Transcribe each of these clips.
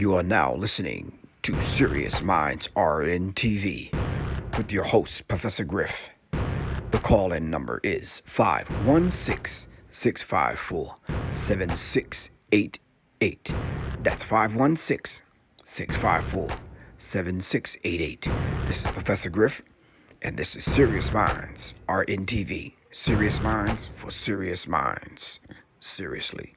You are now listening to Serious Minds RNTV with your host, Professor Griff. The call-in number is 516-654-7688. That's 516-654-7688. This is Professor Griff, and this is Serious Minds RNTV. Serious Minds for Serious Minds. Seriously.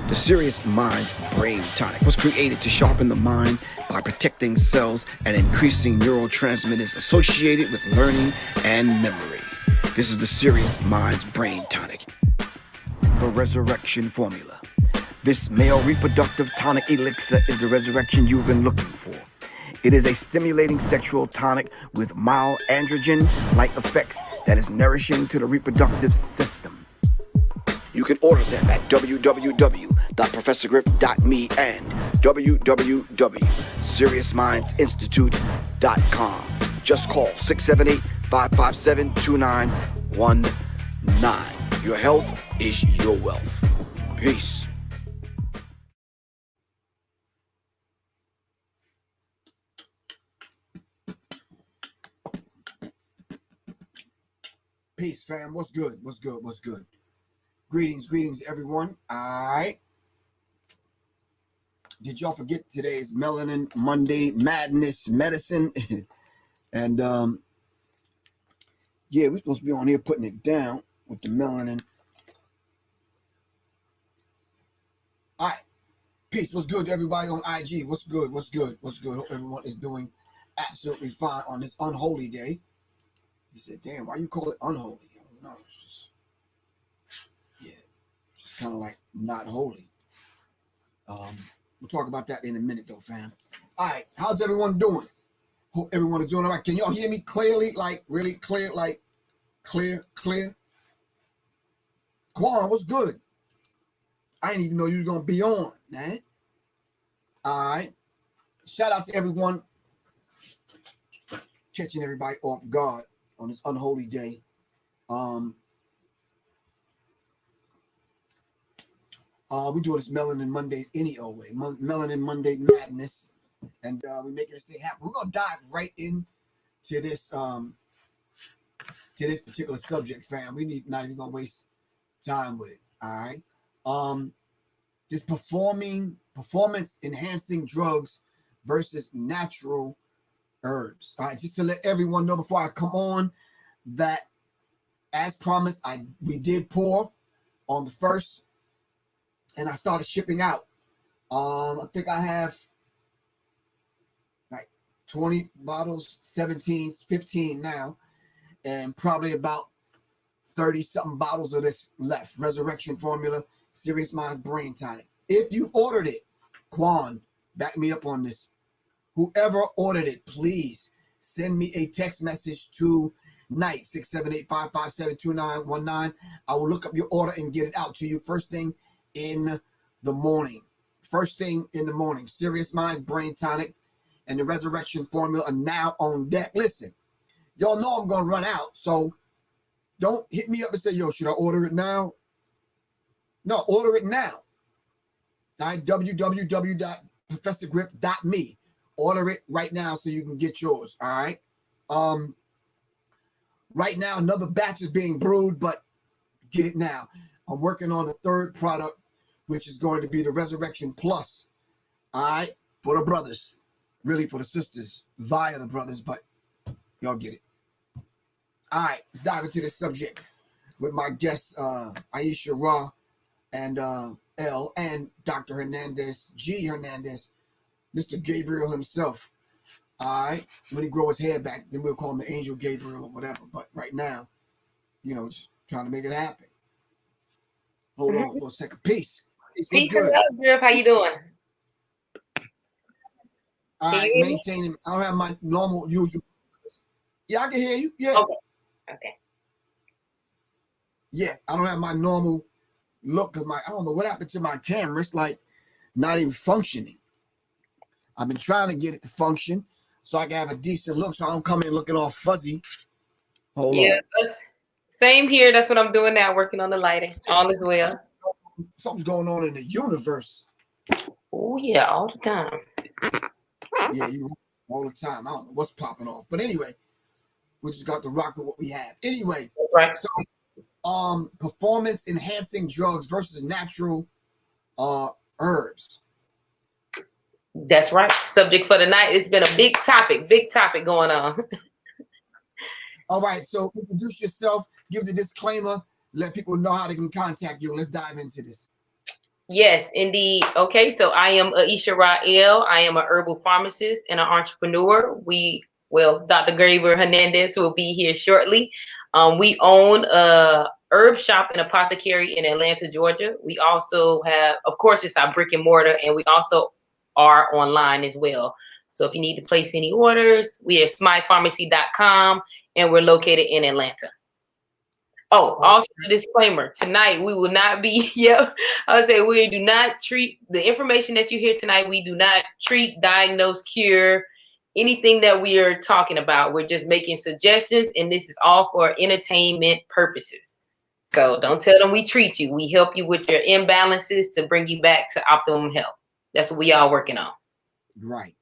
The Serious Minds Brain Tonic was created to sharpen the mind by protecting cells and increasing neurotransmitters associated with learning and memory. This is the Serious Minds Brain Tonic. The Resurrection Formula. This male reproductive tonic elixir is the resurrection you've been looking for. It is a stimulating sexual tonic with mild androgen-like effects that is nourishing to the reproductive system. You can order them at www.professorgriff.me and www.seriousmindsinstitute.com. Just call 678-557-2919. Your health is your wealth. Peace. Peace, fam. What's good? What's good? What's good? Greetings, everyone. All right. Did y'all forget today's Melanin Monday Madness Medicine? And yeah, we're supposed to be on here putting it down with the melanin. All right. Peace. What's good to everybody on IG? What's good? What's good? What's good? Hope everyone is doing absolutely fine on this unholy day. He said, damn, why you call it unholy? I don't know. It's just, it's kind of like not holy. We'll talk about that in a minute, though, fam. All right, how's everyone doing? Hope everyone is doing all right. Can y'all hear me clearly? Like, really clear? Like, clear? Quan, what's good? I didn't even know you was going to be on, man. All right. Shout out to everyone catching everybody off guard on this unholy day. We do this Melanin Mondays any old way. Melanin Monday Madness. And we're making this thing happen. We're going to dive right into this particular subject, fam. We not even going to waste time with it. All right. This performance enhancing drugs versus natural herbs. All right. Just to let everyone know before I come on that, as promised, we did pour on the first. And I started shipping out. I think I have like 20 bottles, 17, 15 now, and probably about 30-something bottles of this left. Resurrection Formula, Serious Minds Brain Tonic. If you've ordered it, Quan, back me up on this. Whoever ordered it, please send me a text message to Night 678-557-2919. I will look up your order and get it out to you first thing in the morning. Serious Minds Brain Tonic and the Resurrection Formula are now on deck. Listen, y'all know I'm gonna run out, so don't hit me up and say, yo, should I order it now? No, order it now. All right, www.professorgriff.me. Order it right now so you can get yours. All right. Right now, another batch is being brewed, but get it now. I'm working on the third product, which is going to be the Resurrection Plus. All right, for the brothers, really for the sisters, via the brothers, but y'all get it. All right, let's dive into this subject with my guests, Aisha Ra and L and Dr. Hernandez, G Hernandez, Mr. Gabriel himself. All right, when he grow his hair back, then we'll call him the Angel Gabriel or whatever. But right now, just trying to make it happen. Hold on for a second. Peace. Peace and love, Griff. How you doing? All right, maintaining. I don't have my normal usual. Yeah, I can hear you. Yeah. Okay. Okay. Yeah, I don't have my normal look because I don't know what happened to my camera. It's like not even functioning. I've been trying to get it to function so I can have a decent look so I don't come in looking all fuzzy. Hold Yeah, on. same here. That's what I'm doing now, working on the lighting. All is well. Something's going on in the universe. Oh yeah, all the time. Yeah, you all the time. I don't know what's popping off. But anyway, we just got to rock with what we have. Anyway, Right. so performance enhancing drugs versus natural herbs. That's right. Subject for the night. It's been a big topic going on. All right, so introduce yourself, give the disclaimer, let people know how they can contact you. Let's dive into this. Yes, indeed. Okay, so I am Aisha Ra. I am a herbal pharmacist and an entrepreneur. Dr. G Hernandez will be here shortly. We own a herb shop and apothecary in Atlanta, Georgia. We also have, of course, it's our brick and mortar, and we also are online as well. So if you need to place any orders, we are smypharmacy.com, and we're located in Atlanta. Oh, also a disclaimer, tonight we will not be, I would say we do not treat the information that you hear tonight. We do not treat, diagnose, cure anything that we are talking about. We're just making suggestions, and this is all for entertainment purposes. So don't tell them we treat you. We help you with your imbalances to bring you back to optimum health. That's what we all working on. Right.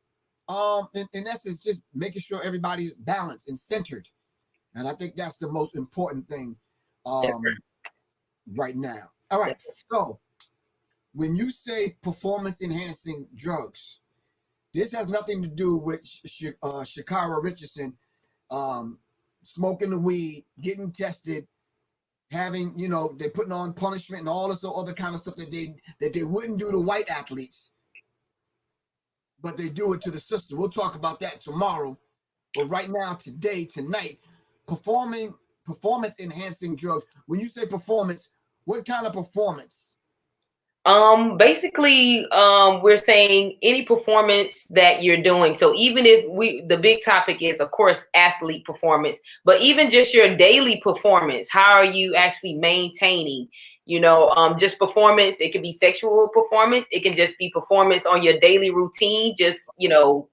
In essence, just making sure everybody's balanced and centered. And I think that's the most important thing right now. All right. So when you say performance enhancing drugs, this has nothing to do with Shakira Richardson smoking the weed, getting tested, having, they're putting on punishment and all this other kind of stuff that they wouldn't do to white athletes, but they do it to the sister. We'll talk about that tomorrow. But right now, tonight, performance enhancing drugs. When you say performance, what kind of performance? Basically, we're saying any performance that you're doing. So even if the big topic is, of course, athlete performance, but even just your daily performance, how are you actually maintaining, just performance? It can be sexual performance. It can just be performance on your daily routine, just,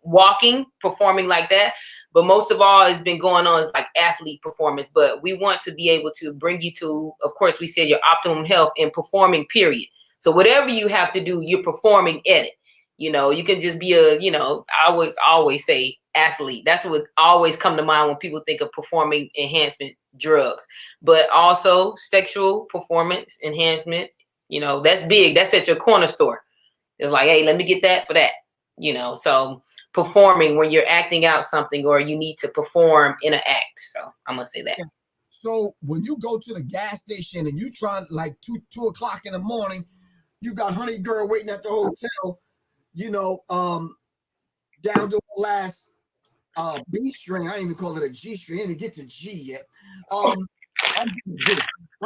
walking, performing like that. But most of all, it's been going on is like athlete performance. But we want to be able to bring you to, of course, we said your optimum health and performing, period. So whatever you have to do, you're performing in it. You can just be I always say athlete. That's what always come to mind when people think of performing enhancement drugs. But also sexual performance enhancement, that's big. That's at your corner store. It's like, hey, let me get that for that. So performing when you're acting out something or you need to perform in an act. So I'm going to say that. So when you go to the gas station and you try like 2 o'clock in the morning, you got honey girl waiting at the hotel, down to the last B string. I ain't even call it a G string. I didn't even get to G yet. I'm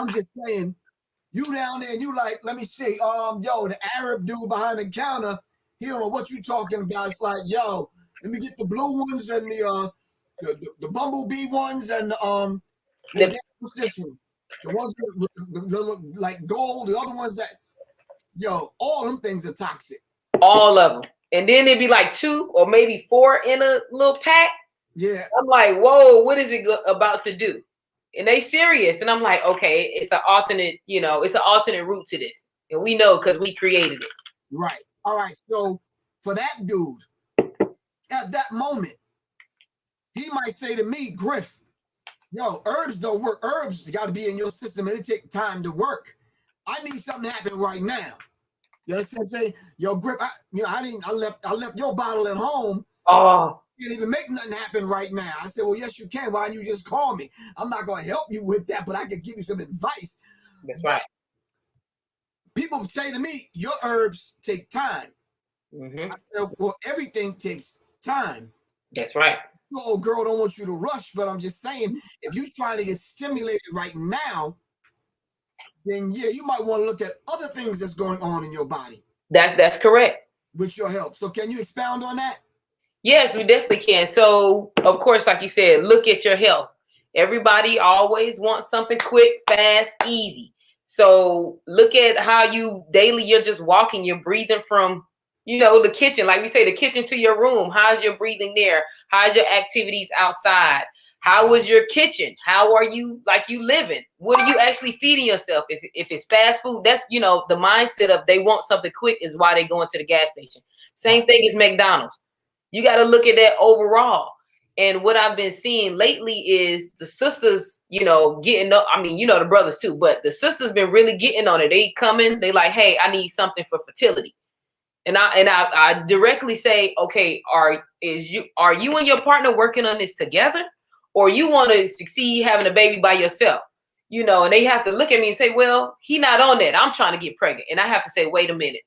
just saying, you down there and you like, let me see, the Arab dude behind the counter, he don't know what you talking about. It's like, yo, let me get the blue ones and the bumblebee ones and what's this one? The ones that look like gold, the other ones that, all them things are toxic. All of them. And then it'd be like 2 or maybe 4 in a little pack. Yeah. I'm like, whoa, what is it about to do? And they serious. And I'm like, okay, it's an alternate, it's an alternate route to this. And we know because we created it. Right. All right. So for that dude, at that moment, he might say to me, Griff, herbs don't work. Herbs got to be in your system and it take time to work. I need something to happen right now. You understand what I'm saying? Yo, Griff, I left your bottle at home. Oh. You can't even make nothing happen right now. I said, well, yes, you can. Why don't you just call me? I'm not going to help you with that, but I can give you some advice. That's right. People say to me, your herbs take time. Mm-hmm. I said, well, everything takes time. That's right. Oh, girl, don't want you to rush, but I'm just saying, if you're trying to get stimulated right now, then yeah, you might want to look at other things that's going on in your body. That's correct. With your help. So can you expound on that? Yes, we definitely can. So, of course, like you said, look at your health. Everybody always wants something quick, fast, easy. So look at how you daily, you're just walking, you're breathing from, the kitchen. Like we say, the kitchen to your room. How's your breathing there? How's your activities outside? How was your kitchen? How are you, like, you living? What are you actually feeding yourself? If it's fast food, that's, the mindset of they want something quick is why they go into the gas station. Same thing as McDonald's. You got to look at that overall. And what I've been seeing lately is the sisters, getting up. I mean, the brothers too, but the sisters been really getting on it. They coming, they like, hey, I need something for fertility. And I directly say, okay, are you and your partner working on this together, or you want to succeed having a baby by yourself? And they have to look at me and say, well, he not on that. I'm trying to get pregnant. And I have to say, wait a minute.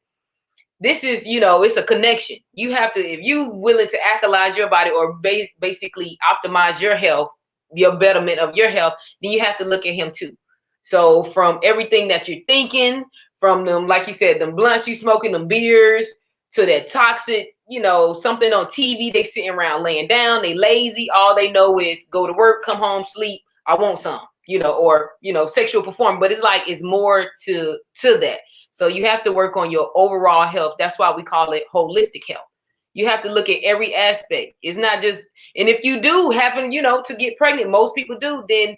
This is, it's a connection. You have to, if you willing to actualize your body or basically optimize your health, your betterment of your health, then you have to look at him too. So from everything that you're thinking, from them, like you said, them blunts you smoking, them beers, to that toxic, something on TV, they sitting around laying down, they lazy. All they know is go to work, come home, sleep. I want some, or, sexual performance. But it's like, it's more to that. So you have to work on your overall health. That's why we call it holistic health. You have to look at every aspect. It's not just, and if you do happen, to get pregnant, most people do, then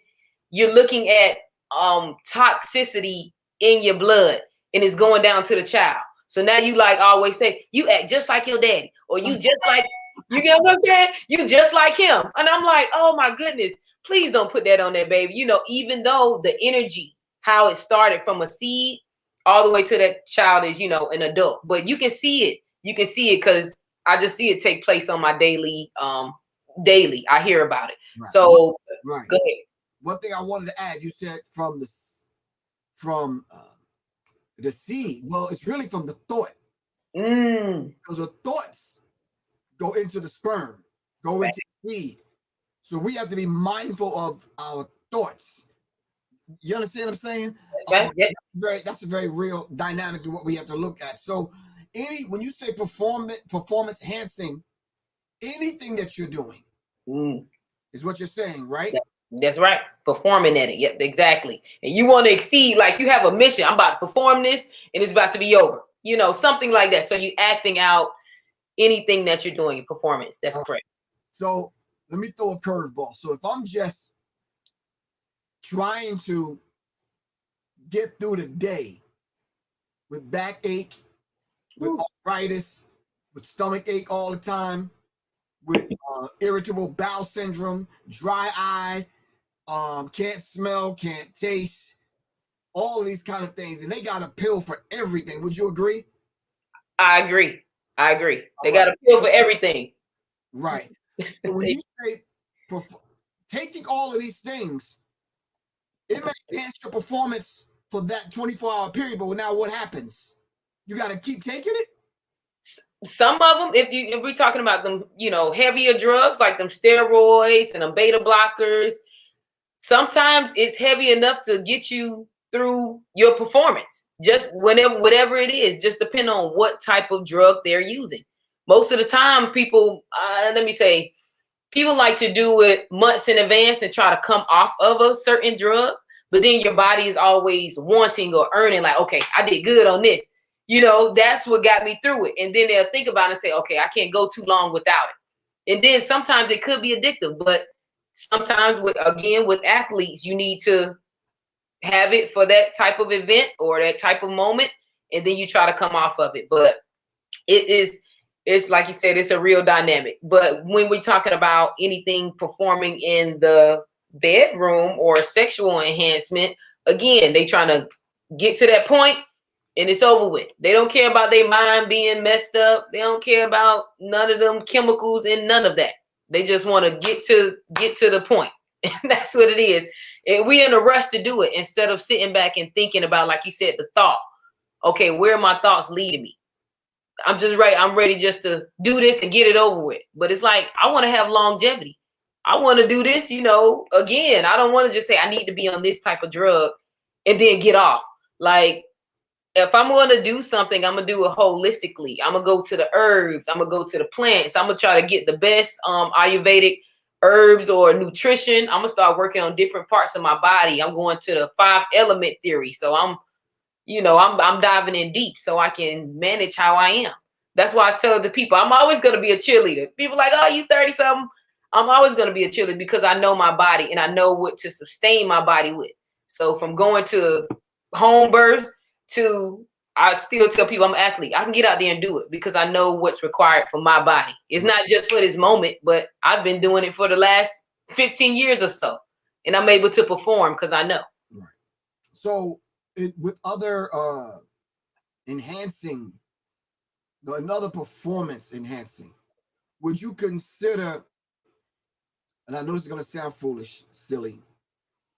you're looking at toxicity in your blood, and it's going down to the child. So now you, like always say, you act just like your daddy, or you just like, you get what I'm saying? You just like him. And I'm like, oh my goodness, please don't put that on that baby. Even though the energy, how it started from a seed all the way to that child is, an adult, but you can see it. You can see it because I just see it take place on my daily, I hear about it. Right. So right. Go ahead. One thing I wanted to add, you said from the seed. Well, it's really from the thought. Because the thoughts go into the sperm, go into the seed. So we have to be mindful of our thoughts. You understand what I'm saying? That's a very real dynamic to what we have to look at. So when you say performance enhancing, anything that you're doing is what you're saying, right? That's right. Performing at it. Yep, exactly. And you want to exceed, like you have a mission. I'm about to perform this and it's about to be over. Something like that. So you acting out anything that you're doing in performance. That's correct. So let me throw a curveball. So if I'm just trying to get through the day with backache, with arthritis, with stomach ache all the time, with irritable bowel syndrome, dry eye, can't smell, can't taste, all of these kind of things, and they got a pill for everything. Would you agree? I agree. They got a pill for everything. Right. So when you say taking all of these things, it may enhance your performance for that 24-hour period, but now what happens? You got to keep taking it? Some of them, if we're talking about them, heavier drugs like them steroids and them beta blockers, sometimes it's heavy enough to get you through your performance. Just whatever it is, just depend on what type of drug they're using. Most of the time, people like to do it months in advance and try to come off of a certain drug, but then your body is always wanting or earning, like, okay, I did good on this. That's what got me through it. And then they'll think about it and say, okay, I can't go too long without it. And then sometimes it could be addictive, but sometimes with athletes, you need to have it for that type of event or that type of moment, and then you try to come off of it. But it's like you said, it's a real dynamic. But when we're talking about anything performing in the bedroom or sexual enhancement, again, they trying to get to that point and it's over with. They don't care about their mind being messed up. They don't care about none of them chemicals and none of that. They just want to get to the point. And that's what it is. And we're in a rush to do it instead of sitting back and thinking about, like you said, the thought. Okay, where are my thoughts leading me? I'm ready just to do this and get it over with. But it's like, I want to have longevity. I want to do this, again. I don't want to just say I need to be on this type of drug and then get off. Like, if I'm going to do something, I'm going to do it holistically. I'm going to go to the herbs. I'm going to go to the plants. I'm going to try to get the best Ayurvedic herbs or nutrition. I'm gonna start working on different parts of my body. I'm going to the 5-element theory. So I'm diving in deep so I can manage how I am. That's why I tell the people I'm always gonna be a cheerleader. People like, oh, you 30 something. I'm always gonna be a cheerleader because I know my body and I know what to sustain my body with. So from going to home birth to, I still tell people I'm an athlete. I can get out there and do it because I know what's required for my body. It's not just for this moment, but I've been doing it for the last 15 years or so. And I'm able to perform because I know. Right. So with other enhancing, another performance enhancing, would you consider, and I know this is going to sound foolish, silly,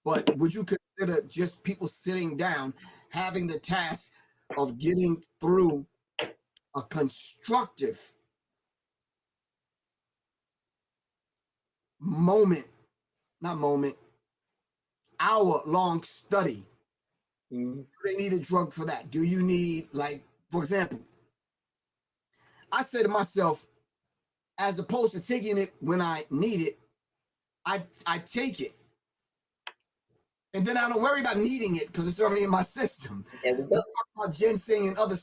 but would you consider just people sitting down having the task of getting through a constructive hour-long study? Do they need a drug for that? Do you need, like, for example, I say to myself, as opposed to taking it when I need it, I take it. And then I don't worry about needing it because it's already in my system. There we go. We talk about ginseng and other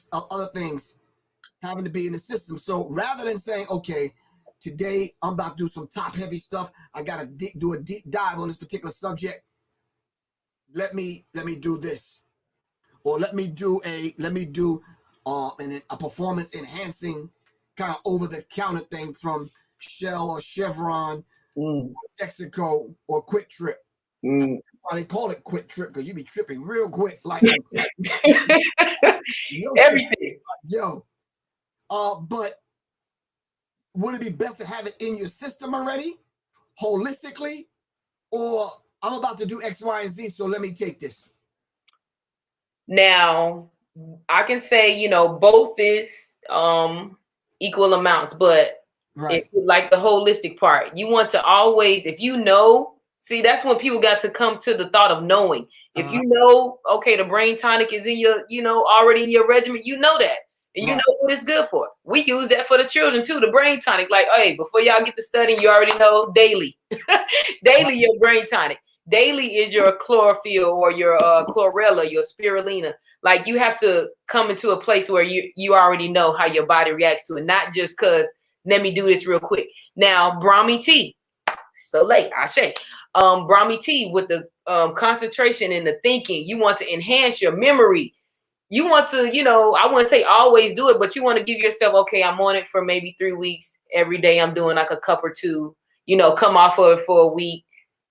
things having to be in the system. So rather than saying, okay, today I'm about to do some top heavy stuff, I got to do a deep dive on this particular subject. Let me do this, or let me do a performance enhancing kind of over the counter thing from Shell or Chevron, Texaco or Quick Trip. Why they call it Quick Trip, because you be tripping real quick, like everything. But would it be best to have it in your system already, holistically, or I'm about to do X, Y, and Z, so let me take this? Now, I can say, both is equal amounts, but if you like the holistic part, you want to always, if you know, see, that's when people got to come to the thought of knowing. If you know, okay, the brain tonic is in your, already in your regimen, you know that. And you know what it's good for. We use that for the children too, the brain tonic. Like, hey, before y'all get to studying, you already know daily. Daily, your brain tonic. Daily is your chlorophyll or your chlorella, your spirulina. Like, you have to come into a place where you already know how your body reacts to it, not just because let me do this real quick. Now, Brahmi tea. So late, I say. Brahmi tea with the concentration and the thinking. You want to enhance your memory. You want to, I wouldn't say always do it, but you want to give yourself, okay, I'm on it for maybe 3 weeks. Every day I'm doing like a cup or two, come off of it for a week.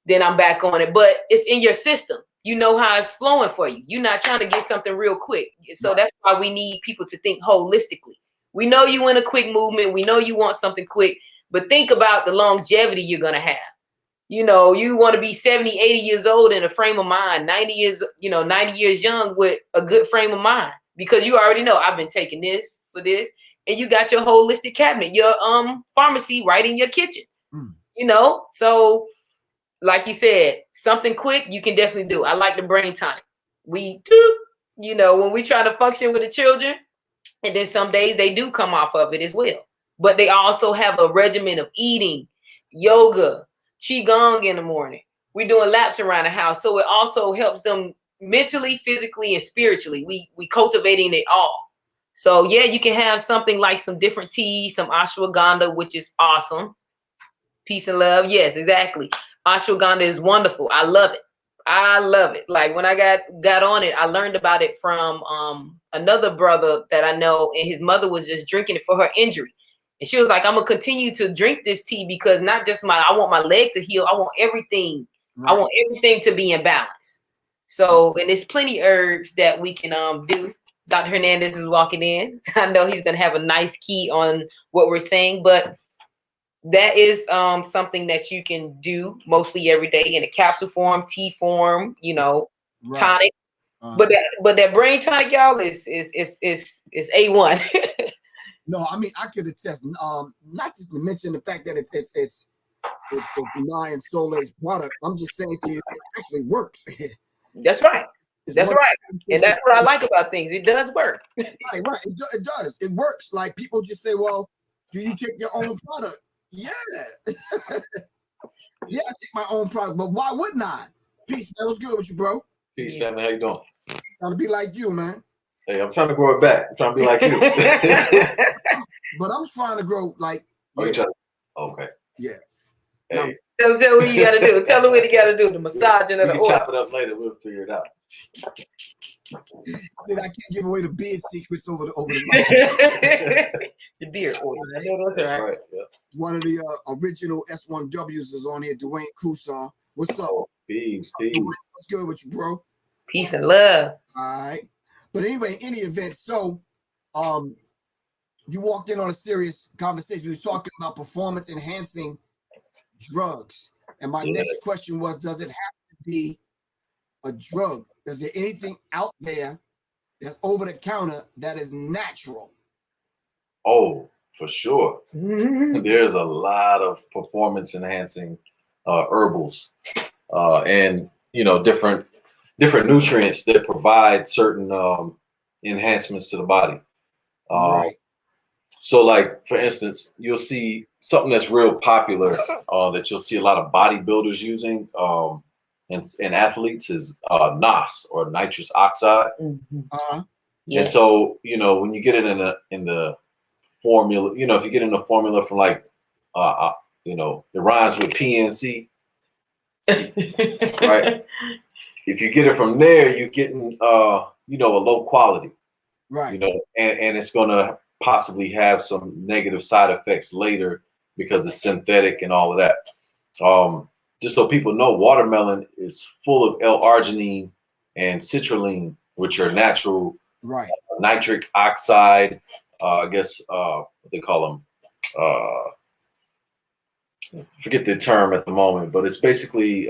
Then I'm back on it. But it's in your system. You know how it's flowing for you. You're not trying to get something real quick. So that's why we need people to think holistically. We know you in a quick movement. We know you want something quick, but think about the longevity you're going to have. You want to be 70, 80 years old in a frame of mind, 90 years young with a good frame of mind, because you already know I've been taking this for this, and you got your holistic cabinet, your pharmacy right in your kitchen. So like you said, something quick you can definitely do. I like the brain tonic. We do, when we try to function with the children, and then some days they do come off of it as well. But they also have a regimen of eating, yoga, qigong in the morning. We're doing laps around the house. So it also helps them mentally, physically, and spiritually. We cultivating it all. So yeah, you can have something like some different teas, some ashwagandha, which is awesome. Peace and love. Yes, exactly. Ashwagandha is wonderful. I love it. I love it. Like, when I got on it, I learned about it from another brother that I know, and his mother was just drinking it for her injury. And she was like, I'm going to continue to drink this tea because not just I want my leg to heal. I want everything. Right. I want everything to be in balance. So, and there's plenty of herbs that we can do. Dr. Hernandez is walking in. I know he's going to have a nice key on what we're saying, but that is something that you can do mostly every day in a capsule form, tea form, tonic. But that brain tonic, y'all, is A1. No, I mean, I could attest. Not just to mention the fact that it's Mayan Soleil's product. I'm just saying to you, it actually works. That's right. That's right. And that's what I like about things. It does work. Right. It does. It works. Like, people just say, well, do you take your own product? Yeah. Yeah, I take my own product, but why wouldn't I? Peace, man. What's good with you, bro? Peace, family. How you doing? Trying to be like you, man. Hey, I'm trying to grow it back. I'm trying to be like you. But I'm trying to grow like. Oh, Yeah. you trying to- okay. Yeah. Hey, Tell him what you gotta do. Tell him what you gotta do. The massaging of we the can oil. chop it up later. We'll figure it out. See, I can't give away the beard secrets over the mic. The beard oil. I know that's That's right. right. Yeah. One of the original S1Ws is on here, Dwayne Kusar. What's up? Oh, peace, Dwayne, peace. what's good with you, bro? Peace and love. All right. But anyway, in any event, so you walked in on a serious conversation. We were talking about performance enhancing drugs. And my next question was, does it have to be a drug? Is there anything out there that's over the counter that is natural? Oh, for sure. Mhm. There's a lot of performance enhancing herbals and different nutrients that provide certain enhancements to the body. Right. So, like for instance, you'll see something that's real popular that you'll see a lot of bodybuilders using and athletes is NOS, or nitrous oxide. Uh-huh. Yeah. And so, when you get it in the formula, if you get in the formula from like, it rhymes with PNC, right? If you get it from there, you're getting, a low quality, Right. and it's going to possibly have some negative side effects later because it's synthetic and all of that. Just so people know, watermelon is full of L-arginine and citrulline, which are natural Right. nitric oxide. I guess what they call them. Forget the term at the moment, but it's basically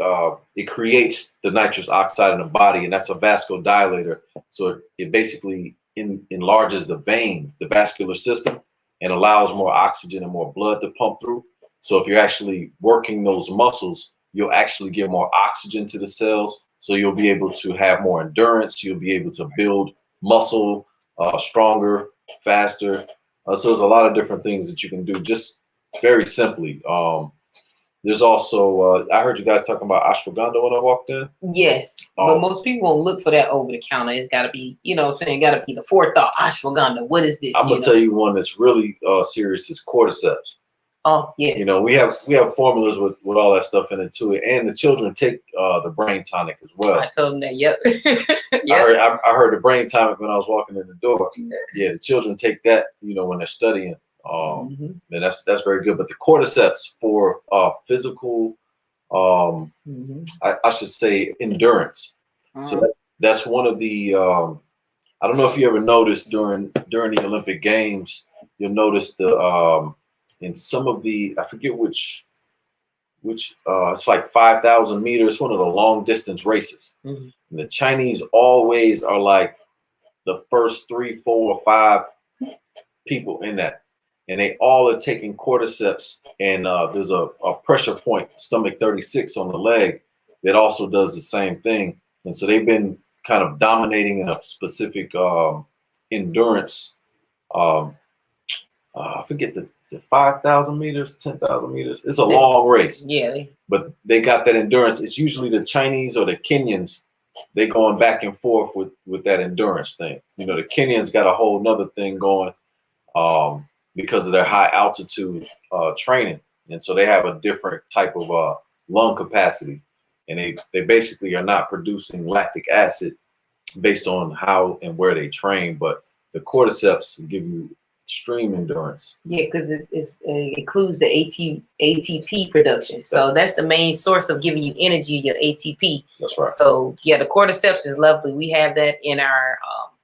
it creates the nitrous oxide in the body, and that's a vasodilator. So it basically enlarges the vein, the vascular system, and allows more oxygen and more blood to pump through. So if you're actually working those muscles, you'll actually get more oxygen to the cells. So you'll be able to have more endurance. You'll be able to build muscle stronger, faster. So there's a lot of different things that you can do just very simply. There's also, I heard you guys talking about ashwagandha when I walked in. Yes, but most people won't look for that over the counter. It's got to be, got to be the forethought. Ashwagandha, what is this? I'm gonna tell you one that's really serious is cordyceps. Oh, yes. We have formulas with all that stuff in it too, and the children take the brain tonic as well. I told them that. Yep. I heard the brain tonic when I was walking in the door. Yeah, the children take that, when they're studying. And that's very good. But the cordyceps for physical, I should say endurance. So that's one of the. I don't know if you ever noticed during the Olympic Games, you'll notice the in some of the, I forget which it's like 5,000 meters, one of the long distance races. And the Chinese always are like the first 3, 4, or 5 people in that. And they all are taking cordyceps, and there's a pressure point, stomach 36 on the leg, that also does the same thing. And so they've been kind of dominating in a specific endurance. I forget is it 5,000 meters, 10,000 meters? It's a long race. Yeah. But they got that endurance. It's usually the Chinese or the Kenyans. They going back and forth with that endurance thing. The Kenyans got a whole nother thing going. Because of their high altitude training. And so they have a different type of lung capacity. And they basically are not producing lactic acid based on how and where they train. But the cordyceps give you extreme endurance. Yeah, because it includes the ATP production. So that's the main source of giving you energy, your ATP. That's right. So yeah, the cordyceps is lovely. We have that in our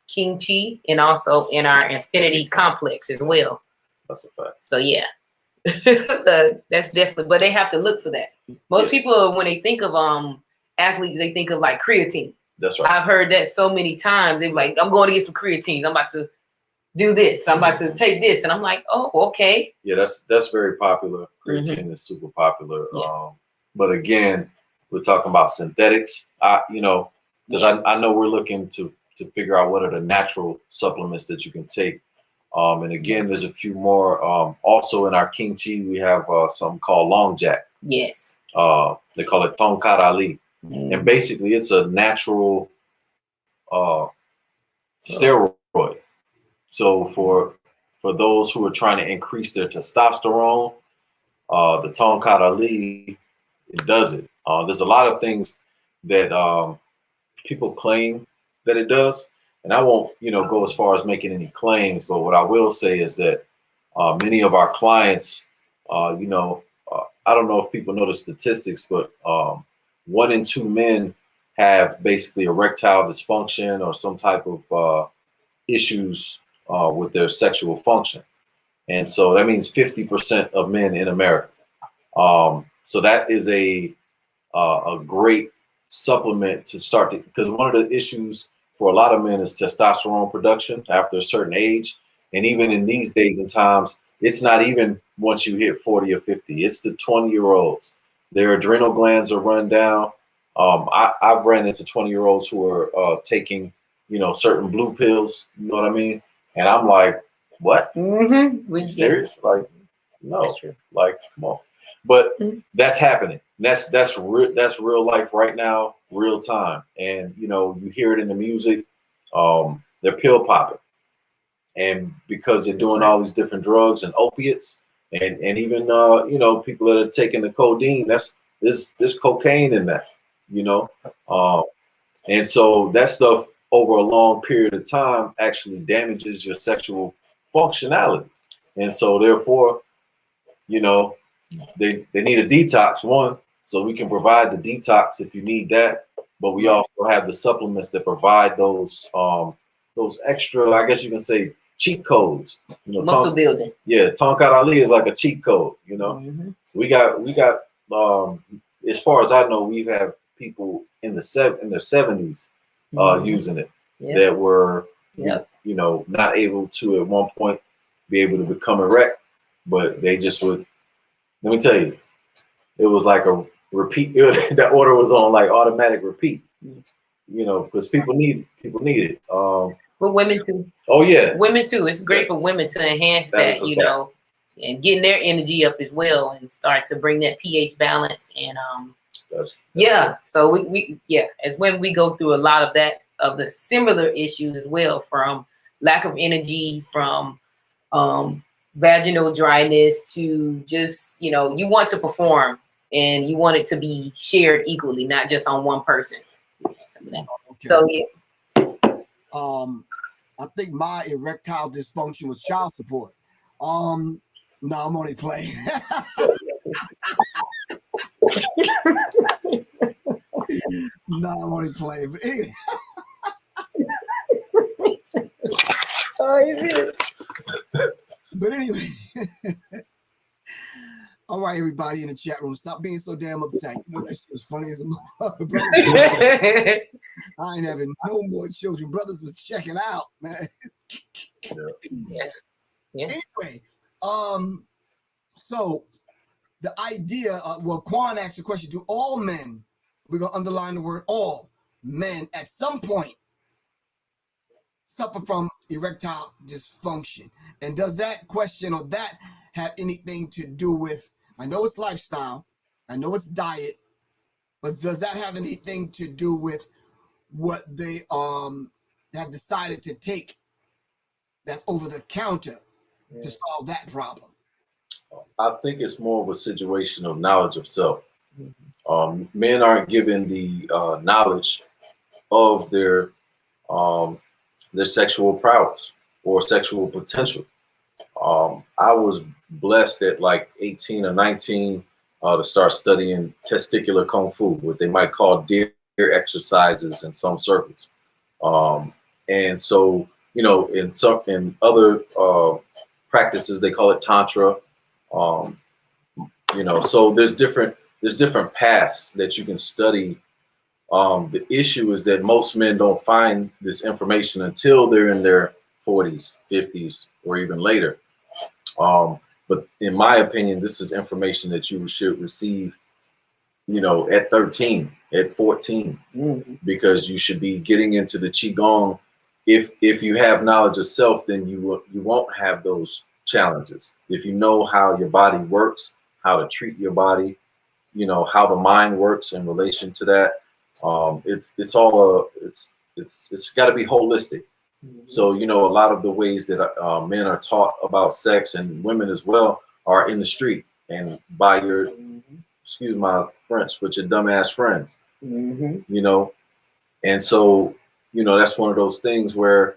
kimchi and also in our infinity complex as well. That's a fact. So yeah, that's definitely. But they have to look for that. Most people, when they think of athletes, they think of like creatine. That's right. I've heard that so many times. They're like, "I'm going to get some creatine. I'm about to do this. I'm about to take this," and I'm like, "Oh, okay." Yeah, that's very popular. Creatine is super popular. Yeah. But again, we're talking about synthetics. Because I know we're looking to figure out what are the natural supplements that you can take. And again, there's a few more. Also in our kimchi, we have something called long jack. Yes. They call it Tonkat Ali. And basically it's a natural steroid. So for those who are trying to increase their testosterone, the Tonkat Ali, it does it. There's a lot of things that people claim that it does, and I won't, go as far as making any claims. But what I will say is that many of our clients, I don't know if people know the statistics, but 1 in 2 men have basically erectile dysfunction or some type of issues with their sexual function. And so that means 50% of men in America. So that is a great supplement to start to, because one of the issues for a lot of men is testosterone production after a certain age. And even in these days and times, it's not even once you hit 40 or 50, it's the 20-year-olds. Their adrenal glands are run down. I've ran into 20-year-olds who are taking, certain blue pills, you know what I mean? And I'm like, what? Mm-hmm. Are you serious? Like, no, like, come on. But that's happening. That's real life right now, real time. And you hear it in the music. They're pill popping, and because they're doing all these different drugs and opiates, and even people that are taking the codeine. There's cocaine in that, and so that stuff over a long period of time actually damages your sexual functionality, and so therefore, they need a detox, one, so we can provide the detox if you need that, but we also have the supplements that provide those extra, I guess you can say, cheat codes. Muscle building. Yeah, Tonkat Ali is like a cheat code. We got as far as I know, we've had people in their 70s using it that were not able to at one point be able to become erect, but they just would. Let me tell you, it was like a repeat. That order was on like automatic repeat. Because people need it. For women too. Oh yeah, women too. It's great for women to enhance that, and getting their energy up as well, and start to bring that pH balance. And that's so we as women we go through a lot of that, of the similar issues as well, from lack of energy, from vaginal dryness, to just you want to perform and you want it to be shared equally, not just on one person. Okay. So I think my erectile dysfunction was child support. No, I'm only playing. No, I'm only playing. But anyway. But anyway. All right, everybody in the chat room, stop being so damn uptight. That shit was funny as a motherfucker. I ain't having no more children. Brothers was checking out, man. Anyway, so the idea, Quan asked the question, do all men, we're going to underline the word all, men at some point suffer from erectile dysfunction? And does that question or that have anything to do with, I know it's lifestyle, I know it's diet, but does that have anything to do with what they have decided to take that's over the counter to solve that problem? I think it's more of a situation of knowledge of self. Men aren't given the knowledge of their sexual prowess or sexual potential. I was blessed at like 18 or 19 to start studying testicular kung fu, what they might call deer exercises in some circles. And so, in other practices, they call it tantra. So there's different paths that you can study. The issue is that most men don't find this information until they're in their 40s, 50s, or even later. But in my opinion, this is information that you should receive, at 13, at 14, because you should be getting into the Qigong. If you have knowledge of self, then you won't have those challenges. If you know how your body works, how to treat your body, you know, how the mind works in relation to that. It's got to be holistic. So, you know, a lot of the ways that men are taught about sex, and women as well, are in the street and by your, excuse my French, but your dumbass friends, you know. And so, you know, that's one of those things where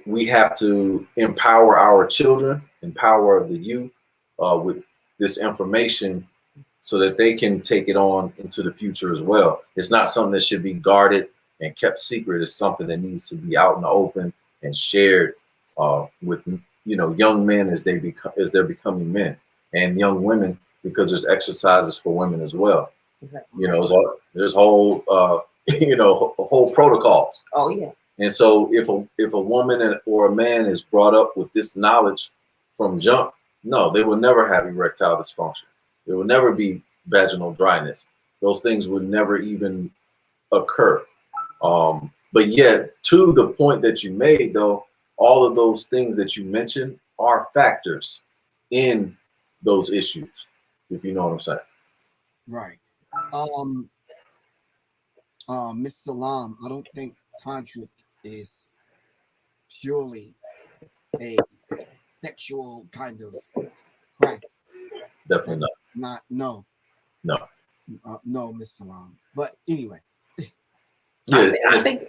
we have to empower our children, empower the youth with this information so that they can take it on into the future as well. It's not something that should be guarded and kept secret. It's something that needs to be out in the open and shared with, you know, young men as they're becoming men, and young women, because there's exercises for women as well. You know, there's whole you know, whole protocols. Oh yeah. And so if a woman or a man is brought up with this knowledge from jump, no, they will never have erectile dysfunction. There will never be vaginal dryness. Those things would never even occur. But yet, to the point that you made, though, all of those things that you mentioned are factors in those issues, if you know what I'm saying. Right. Miss Salam, I don't think tantric is purely a sexual kind of practice. Definitely not. No, Miss Salam. But anyway. Yeah, I think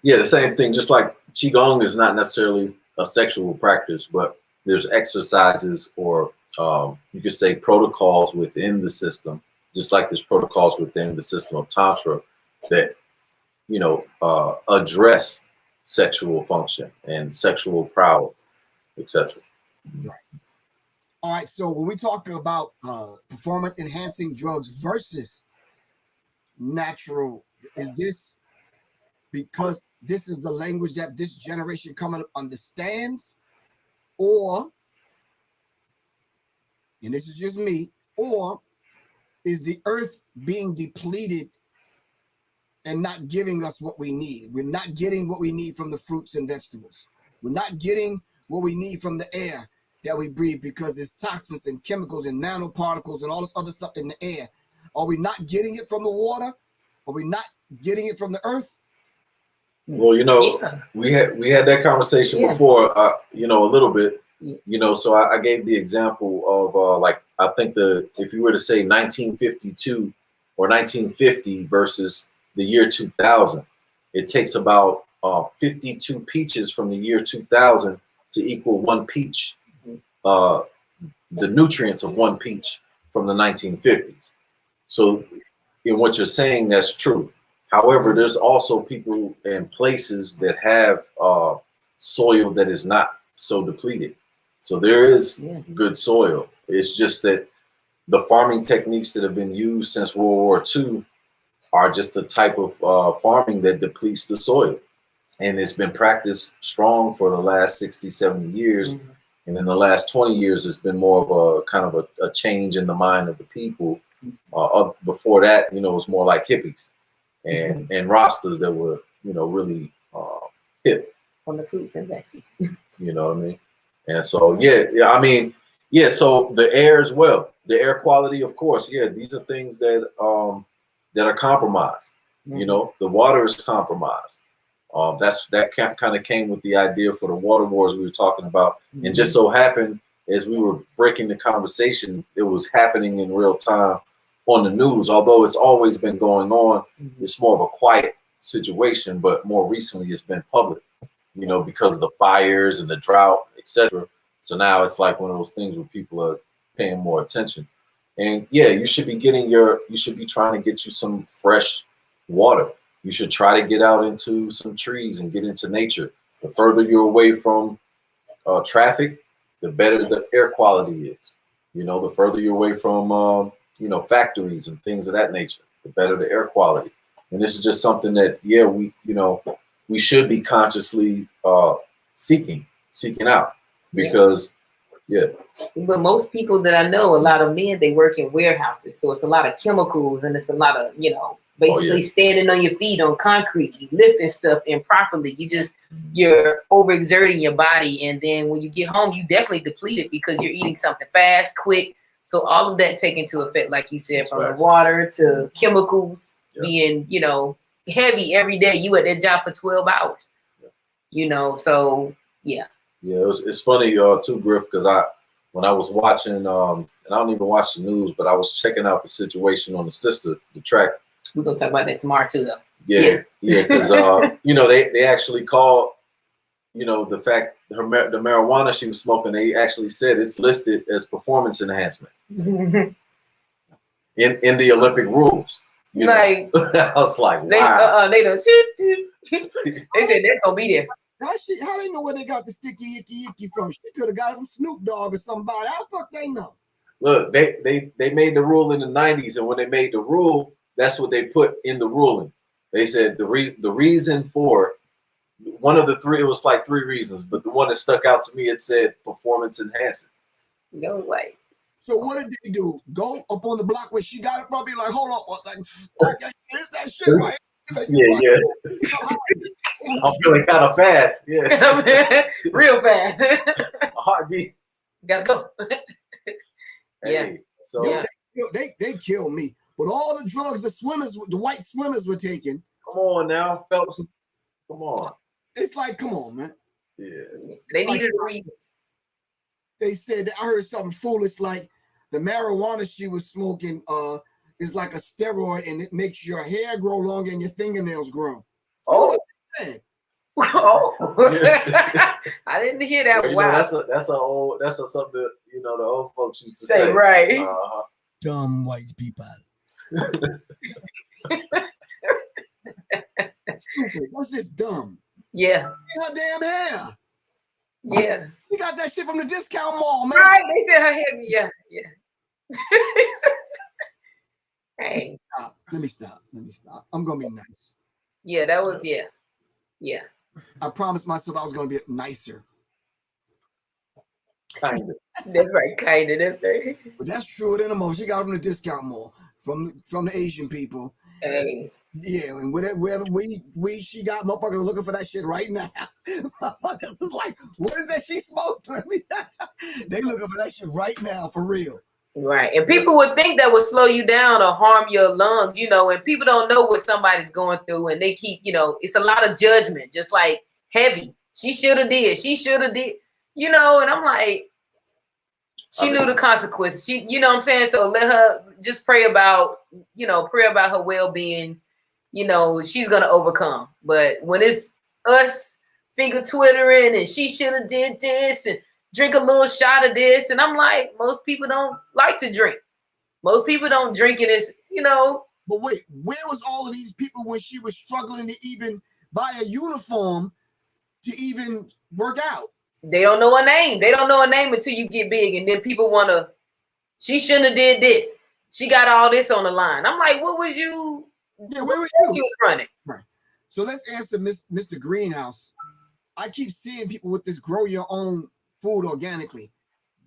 yeah, the same thing. Just like qigong is not necessarily a sexual practice, but there's exercises, or you could say protocols within the system, just like there's protocols within the system of tantra that, you know, address sexual function and sexual prowess, etc. Right. All right. So when we talk about performance enhancing drugs versus natural, is this because this is the language that this generation coming up understands, or, and this is just me, or is the earth being depleted and not giving us what we need? We're not getting what we need from the fruits and vegetables. We're not getting what we need from the air that we breathe, because there's toxins and chemicals and nanoparticles and all this other stuff in the air. Are we not getting it from the water? Are we not getting it from the earth? Well, you know, we had that conversation before, you know, a little bit, you know, so I gave the example of like, I think if you were to say 1952 or 1950 versus the year 2000, it takes about 52 peaches from the year 2000 to equal one peach, the nutrients of one peach from the 1950s. So in what you're saying, that's true. However, there's also people and places that have soil that is not so depleted. So there is good soil. It's just that the farming techniques that have been used since World War II are just a type of farming that depletes the soil. And it's been practiced strong for the last 60, 70 years. And in the last 20 years, it's been more of a kind of a change in the mind of the people. Before that, you know, it was more like hippies and Rastas that were, you know, really hip on the fruits and veggies. You know what I mean? And so, yeah, I mean, yeah, so the air as well, the air quality, of course, yeah, these are things that that are compromised. You know, the water is compromised. That kind of came with the idea for the water wars we were talking about. And just so happened, as we were breaking the conversation, it was happening in real time on the news. Although it's always been going on, it's more of a quiet situation, but more recently it's been public, you know, because of the fires and the drought, etc. So now it's like one of those things where people are paying more attention. And yeah, you should be trying to get you some fresh water. You should try to get out into some trees and get into nature. The further you're away from traffic, the better the air quality is. You know, the further you're away from, you know, factories and things of that nature, the better the air quality. And this is just something that, yeah, we should be consciously seeking out, because, yeah. But most people that I know, a lot of men, they work in warehouses. So it's a lot of chemicals, and it's a lot of, you know, basically standing on your feet on concrete, lifting stuff improperly. You're overexerting your body. And then when you get home, you definitely deplete it because you're eating something fast, quick, So all of that take into effect, like you said, from the water to chemicals being, you know, heavy every day. You at that job for 12 hours, you know, so yeah. Yeah, it's funny too, Griff, because when I was watching, and I don't even watch the news, but I was checking out the situation on the sister, the track. We're gonna talk about that tomorrow too, though. Yeah, because you know, they actually called, you know, the fact the marijuana she was smoking, they actually said it's listed as performance enhancement in the Olympic rules. You like know? I was like, wow. They don't shoot. They said that's gonna be there. How they know where they got the sticky icky from? She could have got it from Snoop Dogg or somebody. How the fuck they know? Look, they made the rule in the 90s, and when they made the rule, that's what they put in the ruling. They said the reason for one of the three, it was like 3 reasons, but the one that stuck out to me, it said performance enhancing. No way. So what did they do? Go up on the block where she got it from? Be like, hold on, like, is that shit right? Yeah. I'm feeling kind of fast. Yeah. Real fast. A heartbeat. Gotta go. Yeah. Hey, so they killed me. But all the drugs the white swimmers were taking. Come on now, Phelps. Come on. It's like, come on, man. Yeah. They needed a reason. They said, I heard something foolish like the marijuana she was smoking is like a steroid and it makes your hair grow longer and your fingernails grow. Oh. Oh. Yeah. I didn't hear that. Well, wow. Know, that's something that, you know, the old folks used to say. Right. Dumb white people. Stupid. What's this dumb? Yeah. Her damn hair. Yeah. You got that shit from the discount mall, man. Right. They said her hair. Yeah. Yeah. Hey. Let me stop. I'm gonna be nice. Yeah, that was yeah. I promised myself I was gonna be nicer. Kind of. That's right, kind of. That's right. But that's true than the most. She got it from the discount mall, from the Asian people. Hey. Yeah, and wherever she got motherfuckers looking for that shit right now. Motherfuckers is like, what is that she smoked? They looking for that shit right now, for real. Right. And people would think that would slow you down or harm your lungs, you know, and people don't know what somebody's going through and they keep, you know, it's a lot of judgment, just like heavy. She should have did, you know, and I'm like, she knew the consequences. She, you know what I'm saying? So let her just pray about her well-being. You know, she's going to overcome. But when it's us finger twittering and she should have did this and drink a little shot of this. And I'm like, most people don't like to drink. Most people don't drink it as, you know. But wait, where was all of these people when she was struggling to even buy a uniform to even work out? They don't know a name. They don't know a name until you get big. And then people want to, she shouldn't have did this. She got all this on the line. I'm like, what was you? Yeah, where was you? She was running. Right. So let's answer Mr. Greenhouse. I keep seeing people with this grow your own food organically.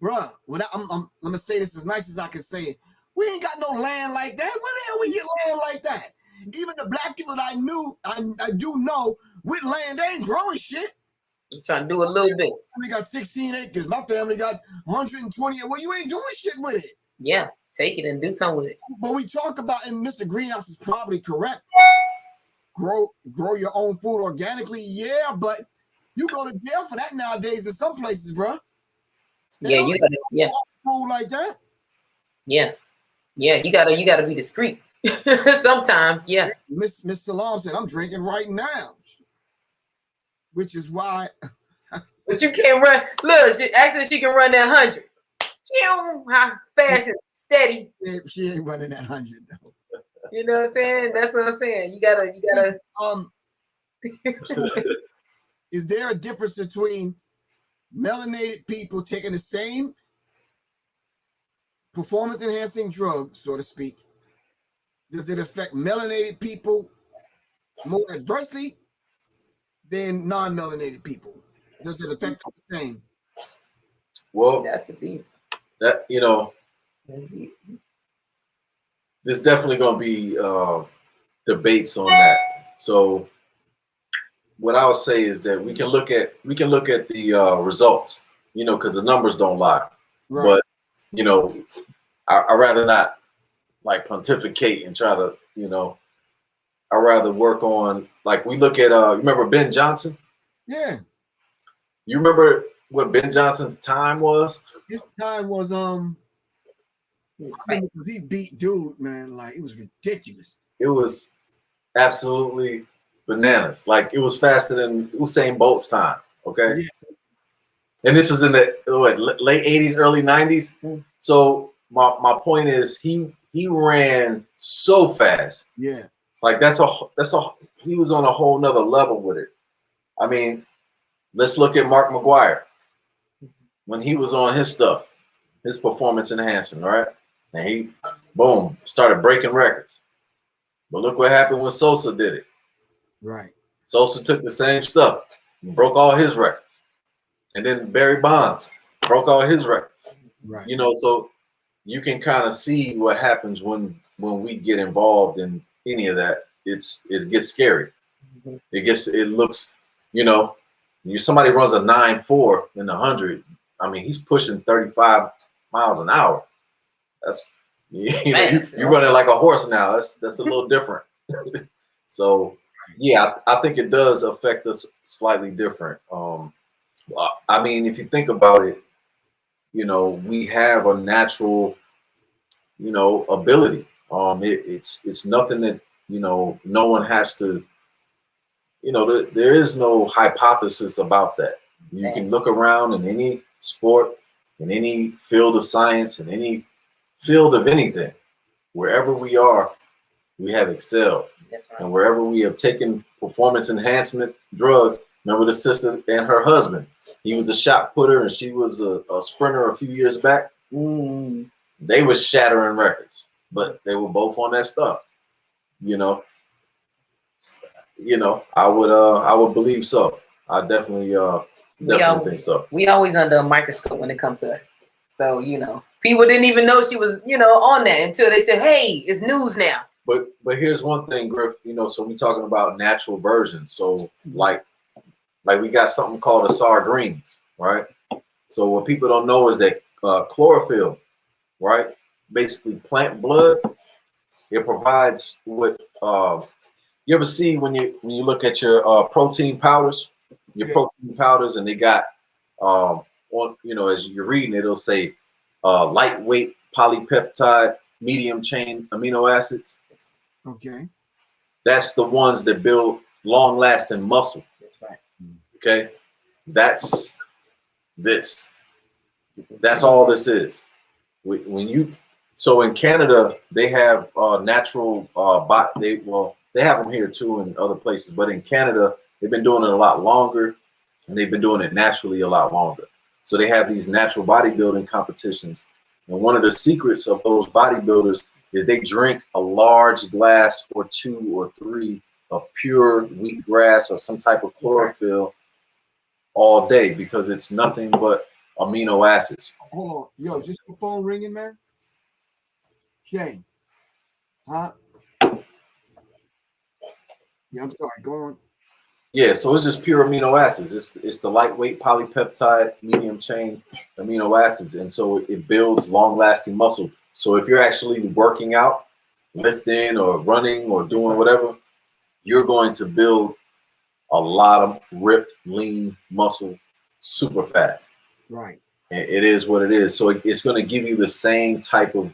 Bruh, I'm going to say this as nice as I can say it. We ain't got no land like that. Where the hell we get land like that? Even the black people that I do know with land, they ain't growing shit. I'm trying to do a little bit. We got 16 acres. My family got 120. Well, you ain't doing shit with it. Yeah, take it and do something with it. But we talk about, and Mr. Greenhouse is probably correct. Grow your own food organically, yeah, but you go to jail for that nowadays in some places, bro. Yeah, you gotta, food like that. Yeah, you gotta be discreet. Sometimes, yeah. Miss Salam said, "I'm drinking right now," which is why. But you can't run. Look, actually, she can run that 100. How fast and steady. She ain't running that 100 though. You know what I'm saying? That's what I'm saying. You gotta. Is there a difference between melanated people taking the same performance-enhancing drug, so to speak? Does it affect melanated people more adversely than non-melanated people? Does it affect them the same? Well, That's a beat. That, you know, there's definitely going to be debates on that. So what I would say is that we can look at the results, you know, because the numbers don't lie. Right. But, you know, I rather not like pontificate and try to, you know, I rather work on, like, we look at you remember Ben Johnson? Yeah. You remember what Ben Johnson's time was? His time was because he beat dude, man, like it was ridiculous. It was absolutely bananas. Like, it was faster than Usain Bolt's time. Okay. Yeah. And this was in the late 80s, early 90s. So my point is he ran so fast. Yeah. Like he was on a whole nother level with it. I mean, let's look at Mark McGuire when he was on his stuff, his performance enhancing, right? And he, boom, started breaking records. But look what happened when Sosa did it. Right. Sosa took the same stuff, broke all his records. And then Barry Bonds broke all his records. Right. You know, so you can kind of see what happens when we get involved in any of that. It gets scary. It looks, you know, somebody runs a 9.4 in 100. I mean, he's pushing 35 miles an hour. That's you're running like a horse now. That's a little different. So yeah, I think it does affect us slightly different. I mean, if you think about it, you know, we have a natural, you know, ability. It's nothing that, you know, no one has to, you know, there is no hypothesis about that. You can look around in any sport, in any field of science, in any field of anything, wherever we are, we have excelled. That's right. And wherever we have taken performance enhancement drugs, remember the sister and her husband, he was a shot putter and she was a sprinter a few years back. They were shattering records, but they were both on that stuff. You know, I would believe so. I definitely think so. We always under a microscope when it comes to us. So, you know, people didn't even know she was, you know, on that until they said, hey, it's news now. But here's one thing, Griff, you know, so we talking about natural versions. So like we got something called Asar greens, right? So what people don't know is that chlorophyll, right? Basically plant blood. It provides what you ever see when you look at your protein powders, and they got on, you know, as you're reading it, it'll say lightweight polypeptide medium chain amino acids. Okay. That's the ones that build long lasting muscle. That's right. Okay. That's this. That's all this is. So in Canada, they have natural they have them here too in other places, but in Canada, they've been doing it a lot longer and they've been doing it naturally a lot longer. So they have these natural bodybuilding competitions. And one of the secrets of those bodybuilders is they drink a large glass or 2 or 3 of pure wheatgrass or some type of chlorophyll all day because it's nothing but amino acids. Hold on. Yo, just the phone ringing, man? Shane. Huh? Yeah, I'm sorry. Go on. Yeah, so it's just pure amino acids. It's the lightweight polypeptide medium chain amino acids, and so it builds long-lasting muscle. So if you're actually working out, lifting or running or doing whatever, you're going to build a lot of ripped, lean muscle super fast. Right. And it is what it is. So it's going to give you the same type of,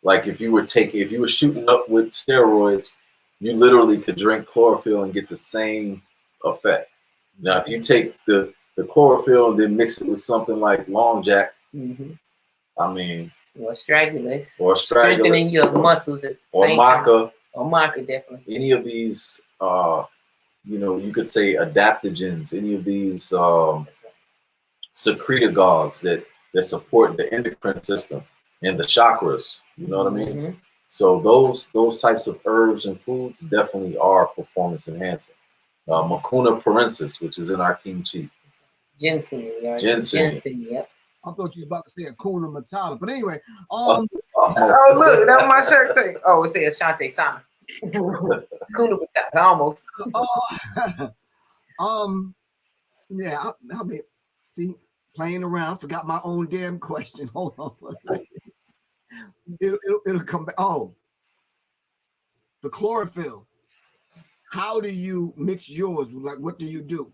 like if you were shooting up with steroids, you literally could drink chlorophyll and get the same effect. Now, if you take the chlorophyll and then mix it with something like Long Jack, I mean, or Astragalus, strengthening your muscles at the or same maca, time. Or maca, definitely. any of these, you know, you could say adaptogens, any of these secretagogues that support the endocrine system and the chakras. You know what I mean? So those types of herbs and foods definitely are performance enhancing. Mucuna parensis, which is in our kimchi. Ginseng. Ginseng. Yep. I thought you was about to say Hakuna Matata, but anyway. Oh, look, that was my shirt too. Oh, it says Shante Sana. Hakuna Matata, almost. Yeah, I mean, see, playing around, forgot my own damn question. Hold on for a second. It'll come back. Oh, the chlorophyll. How do you mix yours? Like, what do you do?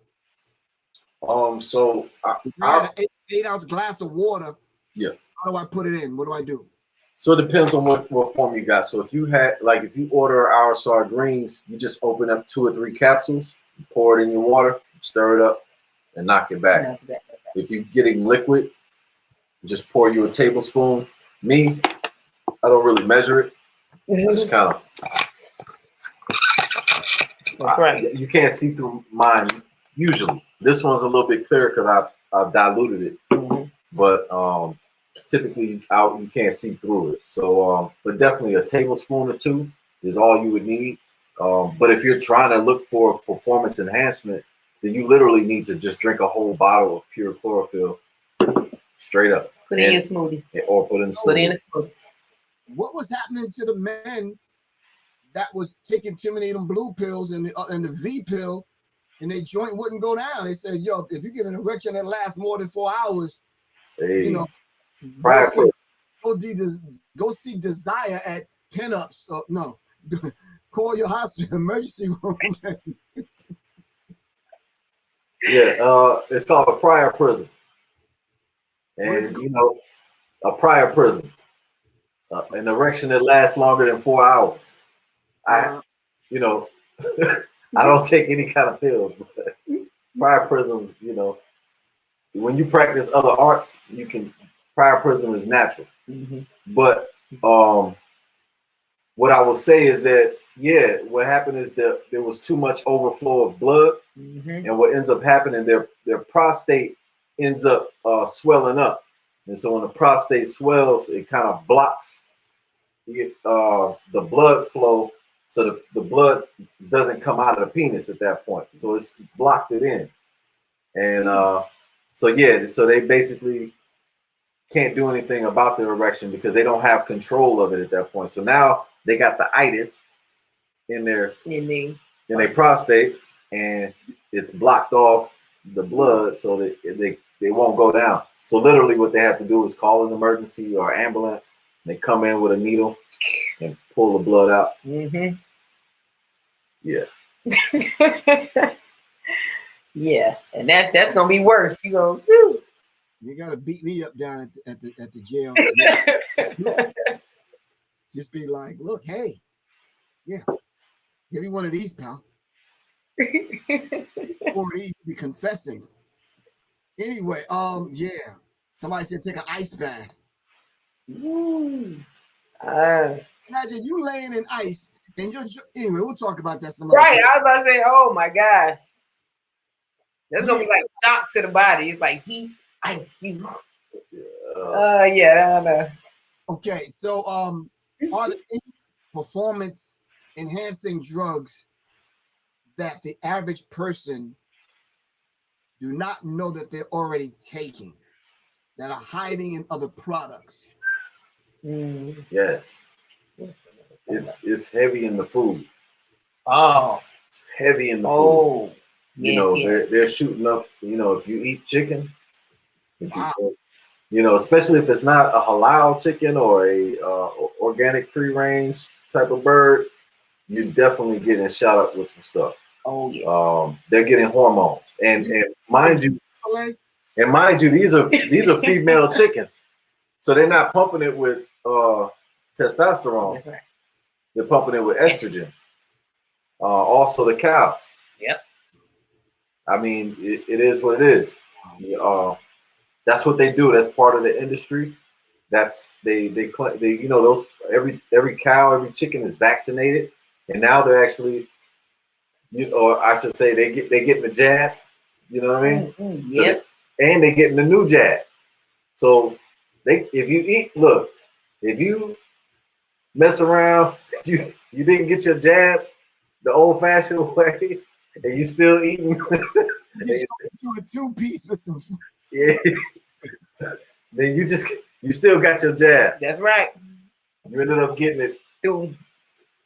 So If you had an 8-ounce glass of water, yeah. How do I put it in? What do I do? So it depends on what form you got. So if you had, like, if you order our sardines, you just open up 2 or 3 capsules, pour it in your water, stir it up, and knock it back. If you're getting liquid, just pour you a tablespoon. Me, I don't really measure it. I just kind of. That's right. You can't see through mine usually. This one's a little bit clearer because I've diluted it. Mm-hmm. But typically out you can't see through it. So but definitely a tablespoon or 2 is all you would need. But if you're trying to look for performance enhancement, then you literally need to just drink a whole bottle of pure chlorophyll straight up. Put it in your smoothie. Or put it in a smoothie. Put it in a smoothie. What was happening to the men that was taking too many of them blue pills and the V pill, and their joint wouldn't go down? They said, yo, if you get an erection that lasts more than 4 hours, hey. You know, go see Desire at Pinups. No, call your hospital emergency room. Yeah, it's called a prior prism, and you know, a prior prism, an erection that lasts longer than 4 hours. You know, I don't take any kind of pills, but prior prisms, you know, when you practice other arts, you can. Prior prism is natural. Mm-hmm. But what I will say is that, yeah, what happened is that there was too much overflow of blood. Mm-hmm. And what ends up happening, their prostate ends up swelling up. And so when the prostate swells, it kind of blocks the blood flow. So the blood doesn't come out of the penis at that point. So it's blocked it in. And so they basically can't do anything about their erection because they don't have control of it at that point. So now they got the itis in their prostate, and it's blocked off the blood so that they won't go down. So literally what they have to do is call an emergency or ambulance. They come in with a needle and pull the blood out. Mm-hmm. Yeah. Yeah, and that's gonna be worse. You go, woo. You gotta beat me up down at the jail. Just be like, look, hey, yeah, give me one of these, pal. Or these be confessing. Anyway, yeah. Somebody said take an ice bath. Imagine you laying in ice and you're anyway. We'll talk about that some other right. time. I was about to say, oh my gosh, that's gonna be like shock to the body. It's like heat, ice, you. Yeah, I know. Okay, so are there any performance enhancing drugs that the average person do not know that they're already taking, that are hiding in other products? Yes. It's heavy in the food. Oh. It's heavy in the food. You know, they're shooting up, you know, if you eat chicken, you know, especially if it's not a halal chicken or a organic free range type of bird, you're definitely getting shot up with some stuff. Oh yeah. They're getting hormones, and mind you, these are female chickens, so they're not pumping it with testosterone. That's right. They're pumping it with estrogen. Also, the cows. Yep. I mean, it is what it is. That's what they do. That's part of the industry. That's they you know, those every cow, every chicken is vaccinated, and now they're actually, or I should say, they getting the jab. You know what I mean? Mm-hmm. So yep. And they getting the new jab. So if you mess around, you didn't get your jab the old-fashioned way, and you still eating. You do a 2-piece with some. Yeah. Then you still got your jab. That's right. You ended up getting it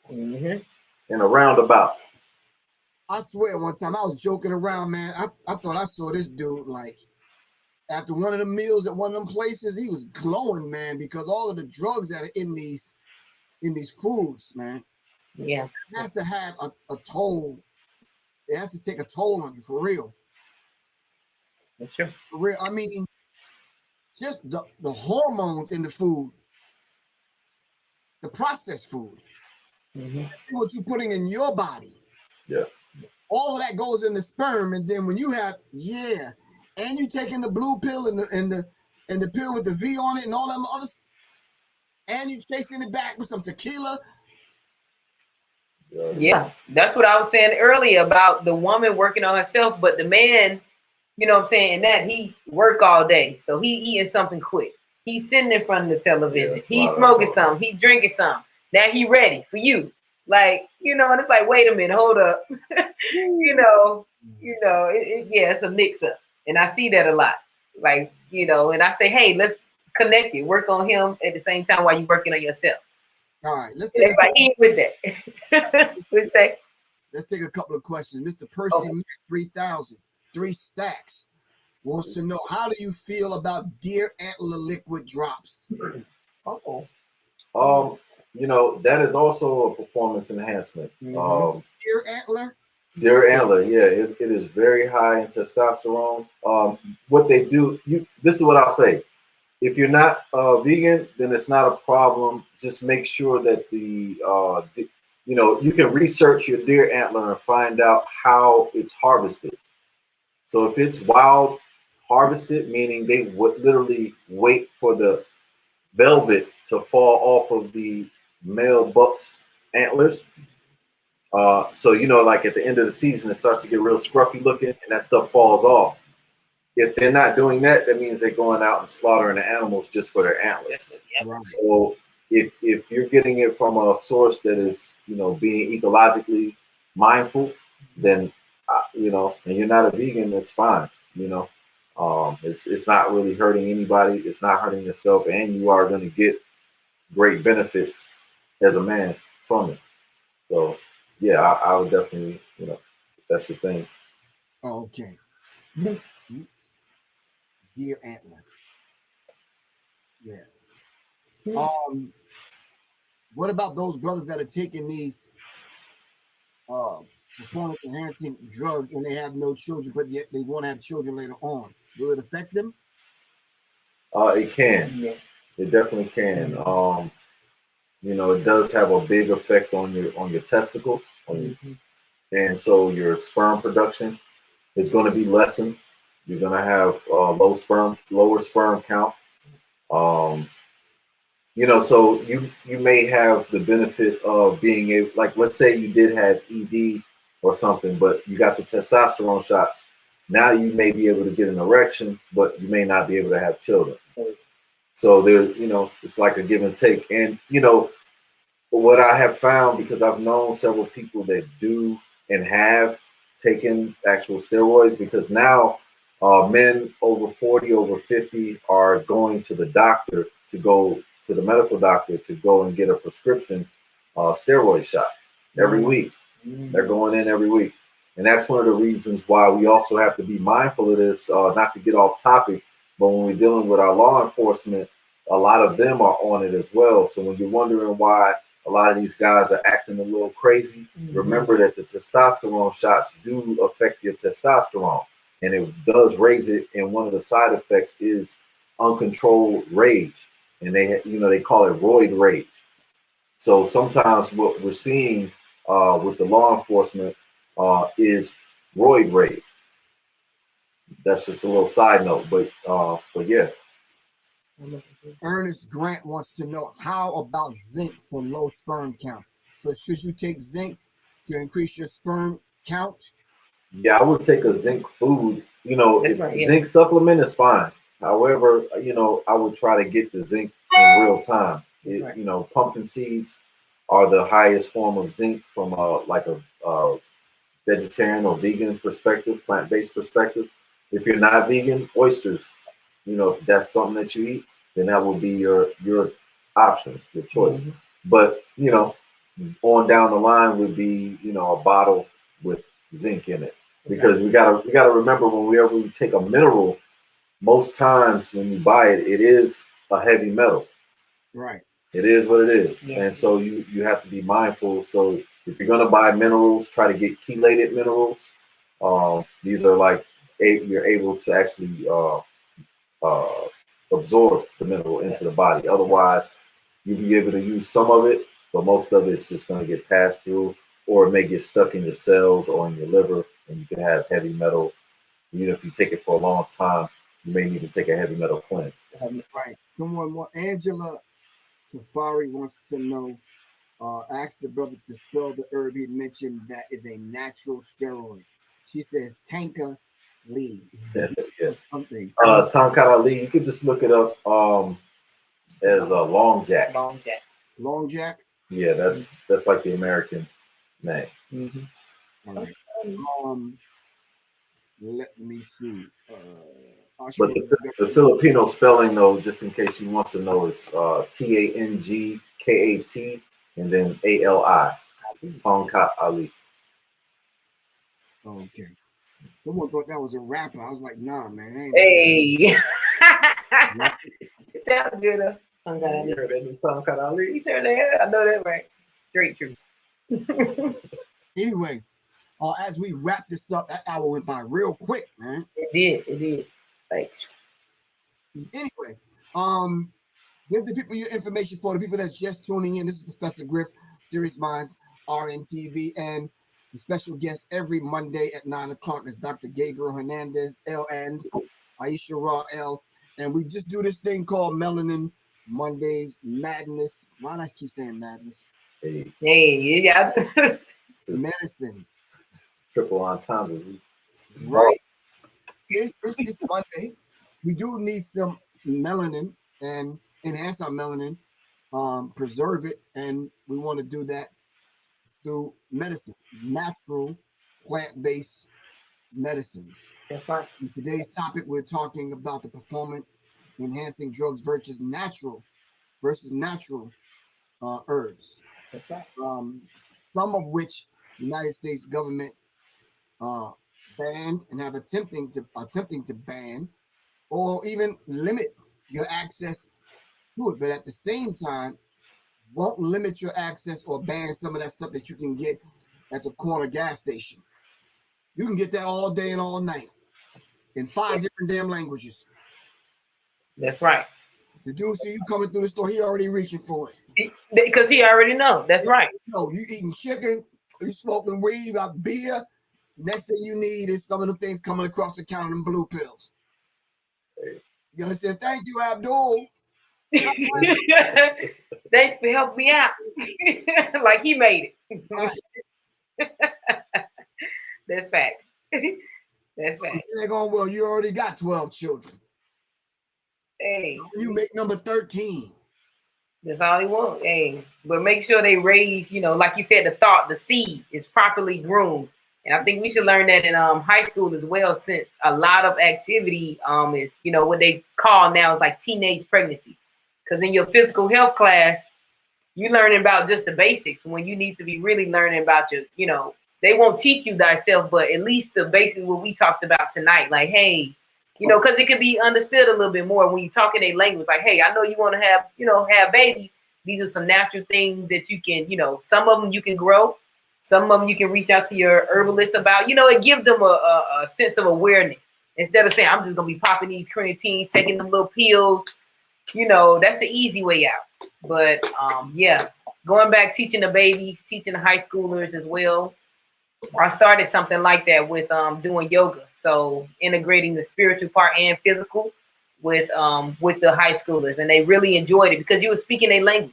in a roundabout. I swear, one time I was joking around, man. I thought I saw this dude like after one of the meals at one of them places, he was glowing, man, because all of the drugs that are in these foods, man. Yeah. It has to have a toll. It has to take a toll on you, for real. That's true. For real. I mean, just the hormones in the food, the processed food, what you're putting in your body. Yeah. All of that goes in the sperm, and then when you have, and you taking the blue pill and the pill with the V on it and all them others, and you chasing it back with some tequila. Yeah, that's what I was saying earlier about the woman working on herself, but the man, you know what I'm saying, that he work all day, so he eating something quick. He's sitting in front of the television. He's smoking some. He drinking some. Now he ready for you. Like, you know, and it's like, wait a minute, hold up. It's a mix-up. And I see that a lot. Like, you know, and I say, hey, let's connect it. Work on him at the same time while you're working on yourself. All right, let's take with that. Let's say. Let's take a couple of questions. Mr. Percy Mac 3000, 3 stacks, wants to know, how do you feel about deer antler liquid drops? You know, that is also a performance enhancement. Deer antler? Deer antler, yeah, it is very high in testosterone. What they do, this is what I'll say. If you're not vegan, then it's not a problem. Just make sure that you can research your deer antler and find out how it's harvested. So if it's wild harvested, meaning they would literally wait for the velvet to fall off of the male buck's antlers. So, you know, like at the end of the season, it starts to get real scruffy looking and that stuff falls off. If they're not doing that, that means they're going out and slaughtering the animals just for their antlers. Right. So if you're getting it from a source that is, you know, being ecologically mindful, then, you know, and you're not a vegan, that's fine. You know, it's not really hurting anybody. It's not hurting yourself, and you are going to get great benefits as a man from it. So, yeah, I would definitely, you know, if that's your thing. Okay. Deer antler. Yeah. What about those brothers that are taking these performance enhancing drugs and they have no children, but yet they want to have children later on? Will it affect them? It can. Yeah. It definitely can. You know, it does have a big effect on your testicles, and so your sperm production is going to be lessened. You're going to have lower sperm count. You know, so you may have the benefit of being able, like, let's say you did have ED or something, but you got the testosterone shots. Now you may be able to get an erection, but you may not be able to have children. So there, you know, it's like a give and take. And, you know, what I have found, because I've known several people that do and have taken actual steroids, because now men over 40, over 50 are going to the doctor to go to the medical doctor to go and get a prescription steroid shot every week. They're going in every week. And that's one of the reasons why we also have to be mindful of this, not to get off topic, but when we're dealing with our law enforcement, a lot of them are on it as well. So when you're wondering why a lot of these guys are acting a little crazy, remember that the testosterone shots do affect your testosterone, and it does raise it. And one of the side effects is uncontrolled rage, and they call it roid rage. So sometimes what we're seeing with the law enforcement is roid rage. That's just a little side note, but yeah. Ernest Grant wants to know, how about zinc for low sperm count? So should you take zinc to increase your sperm count? Yeah, I would take a zinc food. You know, zinc supplement is fine. However, you know, I would try to get the zinc in real time. You know, pumpkin seeds are the highest form of zinc from like a vegetarian or vegan perspective, plant-based perspective. If you're not vegan, oysters, you know, if that's something that you eat, then that will be your option, your choice. But, you know, on down the line would be, you know, a bottle with zinc in it, because we gotta remember, whenever we take a mineral, most times when you buy it, it is a heavy metal. Right. It is what it is. Yeah. And so you have to be mindful. So if you're gonna buy minerals, try to get chelated minerals. These are like you're able to actually uh, absorb the mineral into the body. Otherwise, you'll be able to use some of it, but most of it's just going to get passed through, or it may get stuck in your cells or in your liver, and you can have heavy metal. Even if you take it for a long time, you may need to take a heavy metal cleanse. Right. Angela Tafari wants to know, asked the brother to spell the herb he mentioned that is a natural steroid. She says Tanka Lee. Yes. Something. Tankara Lee, you could just look it up as a long jack. Long jack. Long Jack? Yeah, that's like the American name. All right. Let me see. But the Filipino spelling, though, just in case you want to know, is Tangkat and then Ali. Tongkat Ali. Okay. Someone thought that was a rapper. I was like, nah, man. Ain't Hey. It sounds good. Tongkat You heard that new Tongkat Ali? You turned that. I know that right. Straight true. Anyway, as we wrap this up, that hour went by real quick, man. It did. It did. Thanks. Anyway, give the people your information. For the people that's just tuning in, this is Professor Griff, Serious Minds, RNTV, and the special guest every Monday at 9 o'clock is Dr. Gabriel Hernandez, L, and Aisha Ra, L. And we just do this thing called Melanin Mondays Madness. Why do I keep saying madness? Hey, yeah. Medicine. Triple entendre. Right. It's Monday. We do need some melanin and enhance our melanin, preserve it, and we want to do that through medicine, natural plant-based medicines. That's right. In today's topic, we're talking about the performance enhancing drugs versus natural herbs. That's right. Some of which the United States government banned and have attempting to ban or even limit your access to it, but at the same time won't limit your access or ban some of that stuff that you can get at the corner gas station. You can get that all day and all night in 5 different damn languages. That's right. The dude see you coming through the store, he already reaching for it. Because he already know. That's right. No, you eating chicken, you smoking weed, you got beer. Next thing you need is some of them things coming across the counter, them blue pills. You understand? Thank you, Abdul. Thanks for helping me out. Like he made it. Right. That's facts. That's facts. They're going, well, you already got 12 children. Hey. You make number 13. That's all he wants. Hey. But make sure they raise, like you said, the seed is properly groomed. And I think we should learn that in high school as well, since a lot of activity is, what they call now is like teenage pregnancy. Because in your physical health class, you're learning about just the basics when you need to be really learning about your, they won't teach you thyself, but at least the basics what we talked about tonight, like, hey, because it can be understood a little bit more when you talk in a language, like, hey, I know you want to have babies. These are some natural things that you can, some of them you can grow. Some of them you can reach out to your herbalist about, and give them a sense of awareness instead of saying, I'm just going to be popping these creatines, taking them little pills. That's the easy way out. But yeah, going back, teaching the babies, teaching the high schoolers as well. I started something like that with doing yoga. So integrating the spiritual part and physical with the high schoolers. And they really enjoyed it because you were speaking a language.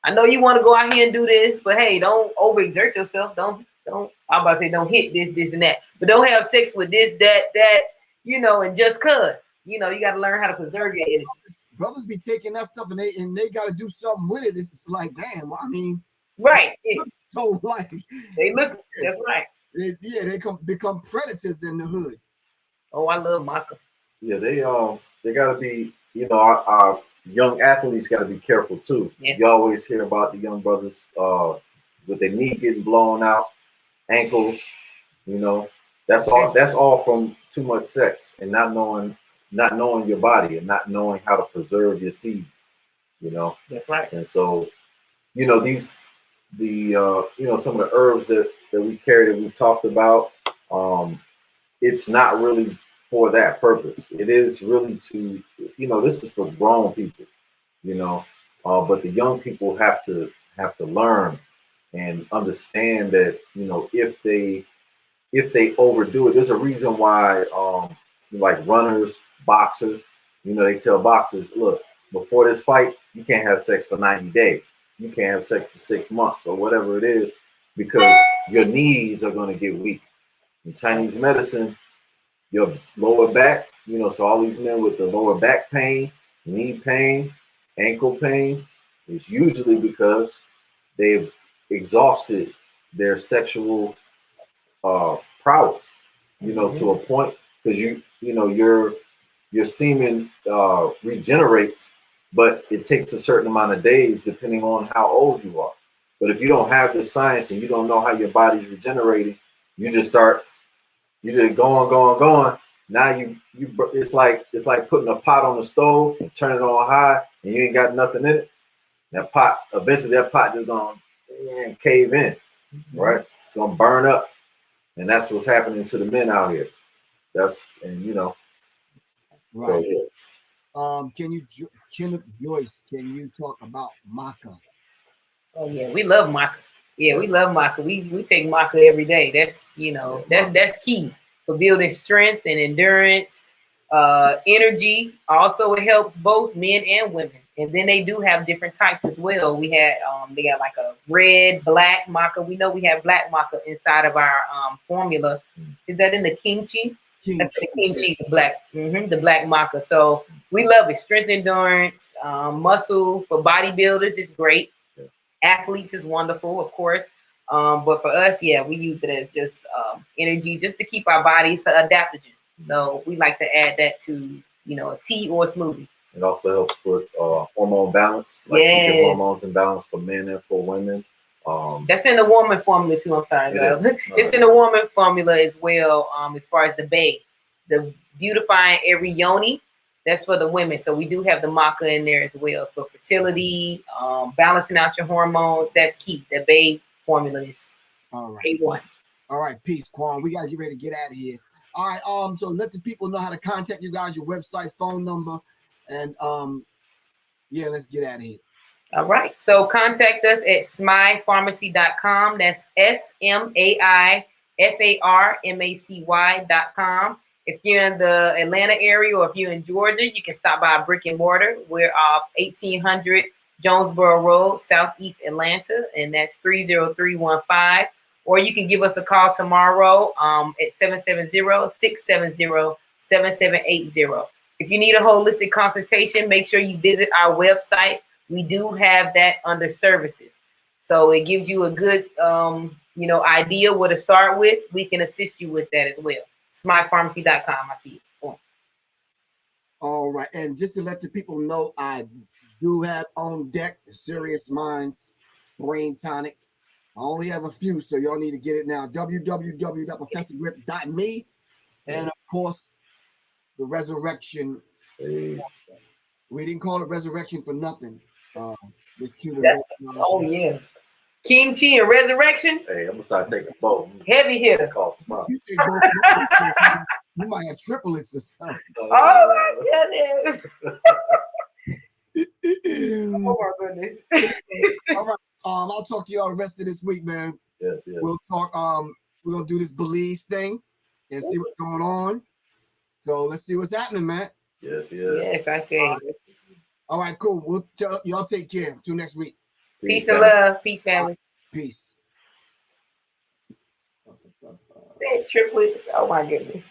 I know you want to go out here and do this, but hey, don't overexert yourself. Don't I'm about to say don't hit this and that. But don't have sex with this, that, and just cause. You got to learn how to preserve your energy. Brothers be taking that stuff and they got to do something with it. It's like, damn, I mean, right. So like they look, that's right. They become predators in the hood. Oh, I love Maka. Yeah, they got to be, our young athletes got to be careful too. Yeah. You always hear about the young brothers with their knee getting blown out, ankles. That's all from too much sex and not knowing not knowing your body and not knowing how to preserve your seed, you know. That's right. And so, you know, you know, some of the herbs that we carry that we've talked about, it's not really for that purpose. It is really to, you know, this is for grown people, you know, but the young people have to learn and understand that, you know, if they overdo it, there's a reason why, like runners, boxers, you know, they tell boxers, look, before this fight, you can't have sex for 90 days. You can't have sex for 6 months or whatever it is, because your knees are going to get weak. In Chinese medicine, your lower back, you know, so all these men with the lower back pain, knee pain, ankle pain, is usually because they've exhausted their sexual prowess, you know, to a point, because you know, your semen regenerates, but it takes a certain amount of days depending on how old you are. But if you don't have the science and you don't know how your body's regenerating, you just going. Now it's like putting a pot on the stove and turning it on high and you ain't got nothing in it. Eventually that pot just gonna cave in, right? It's gonna burn up. And that's what's happening to the men out here. You know. Right. So, yeah. Kenneth Joyce, can you talk about maca? Oh yeah, we love maca. Yeah, we love maca. We take maca every day. That's, you know, that's key for building strength and endurance, energy. Also, it helps both men and women. And then they do have different types as well. We had they got like a red, black maca. We know we have black maca inside of our formula. Is that in the kimchi? That's the kimchi, the black, the black maca. So we love it. Strength, endurance, muscle for bodybuilders is great. Athletes is wonderful, of course. But for us, yeah, we use it as just energy, just to keep our bodies adaptogen. So we like to add that to, you know, a tea or a smoothie. It also helps with hormone balance, like keeping hormones in balance for men and for women. That's in the woman formula too. I'm sorry, guys. It's in the woman formula as well. As far as the beautifying every yoni, that's for the women. So we do have the maca in there as well. So fertility, balancing out your hormones, that's key. The Bay formula is all right. A1. All right, peace, Quan. We gotta get ready to get out of here. All right, so let the people know how to contact you guys, your website, phone number, and yeah, let's get out of here. All right. So contact us at smaifarmacy.com. That's SMAIFARMACY.com. If you're in the Atlanta area or if you're in Georgia, you can stop by Brick and Mortar. We're off 1800 Jonesboro Road, Southeast Atlanta, and that's 30315. Or you can give us a call tomorrow at 770-670-7780. If you need a holistic consultation, make sure you visit our website. We do have that under services. So it gives you a good, you know, idea what to start with. We can assist you with that as well. SmaiPharmacy.com. I see it. Oh. All right. And just to let the people know, I do have on deck the Serious Minds Brain Tonic. I only have a few, so y'all need to get it now. www.professorgrip.me. And of course, the Resurrection. Hey. We didn't call it Resurrection for nothing. Oh yeah. King Chi and Resurrection. Hey, I'm gonna start taking both. Heavy hitter. Cost money. You might have triplets or something. Oh my goodness. Oh my goodness. All right. I'll talk to y'all the rest of this week, man. Yes. We'll talk. We're gonna do this Belize thing and see what's going on. So let's see what's happening, man. Yes, I say. All right, cool. Y'all take care. Till next week. Peace and love. Peace, family. Peace. Triplets. Oh my goodness.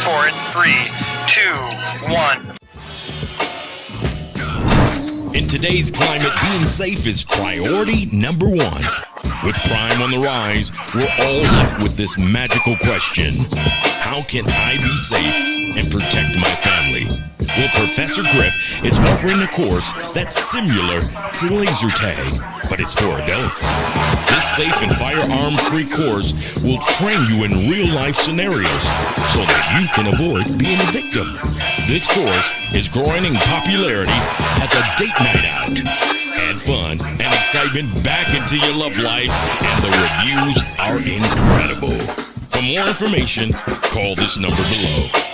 for it. 3, 2, 1. In today's climate, being safe is priority number one. With crime on the rise, we're all left with this magical question. How can I be safe and protect my family? Well, Professor Griff is offering a course that's similar to laser tag, but it's for adults. This safe and firearm-free course will train you in real-life scenarios so that you can avoid being a victim. This course is growing in popularity as a date night out. Add fun and excitement back into your love life, and the reviews are incredible. For more information, call this number below.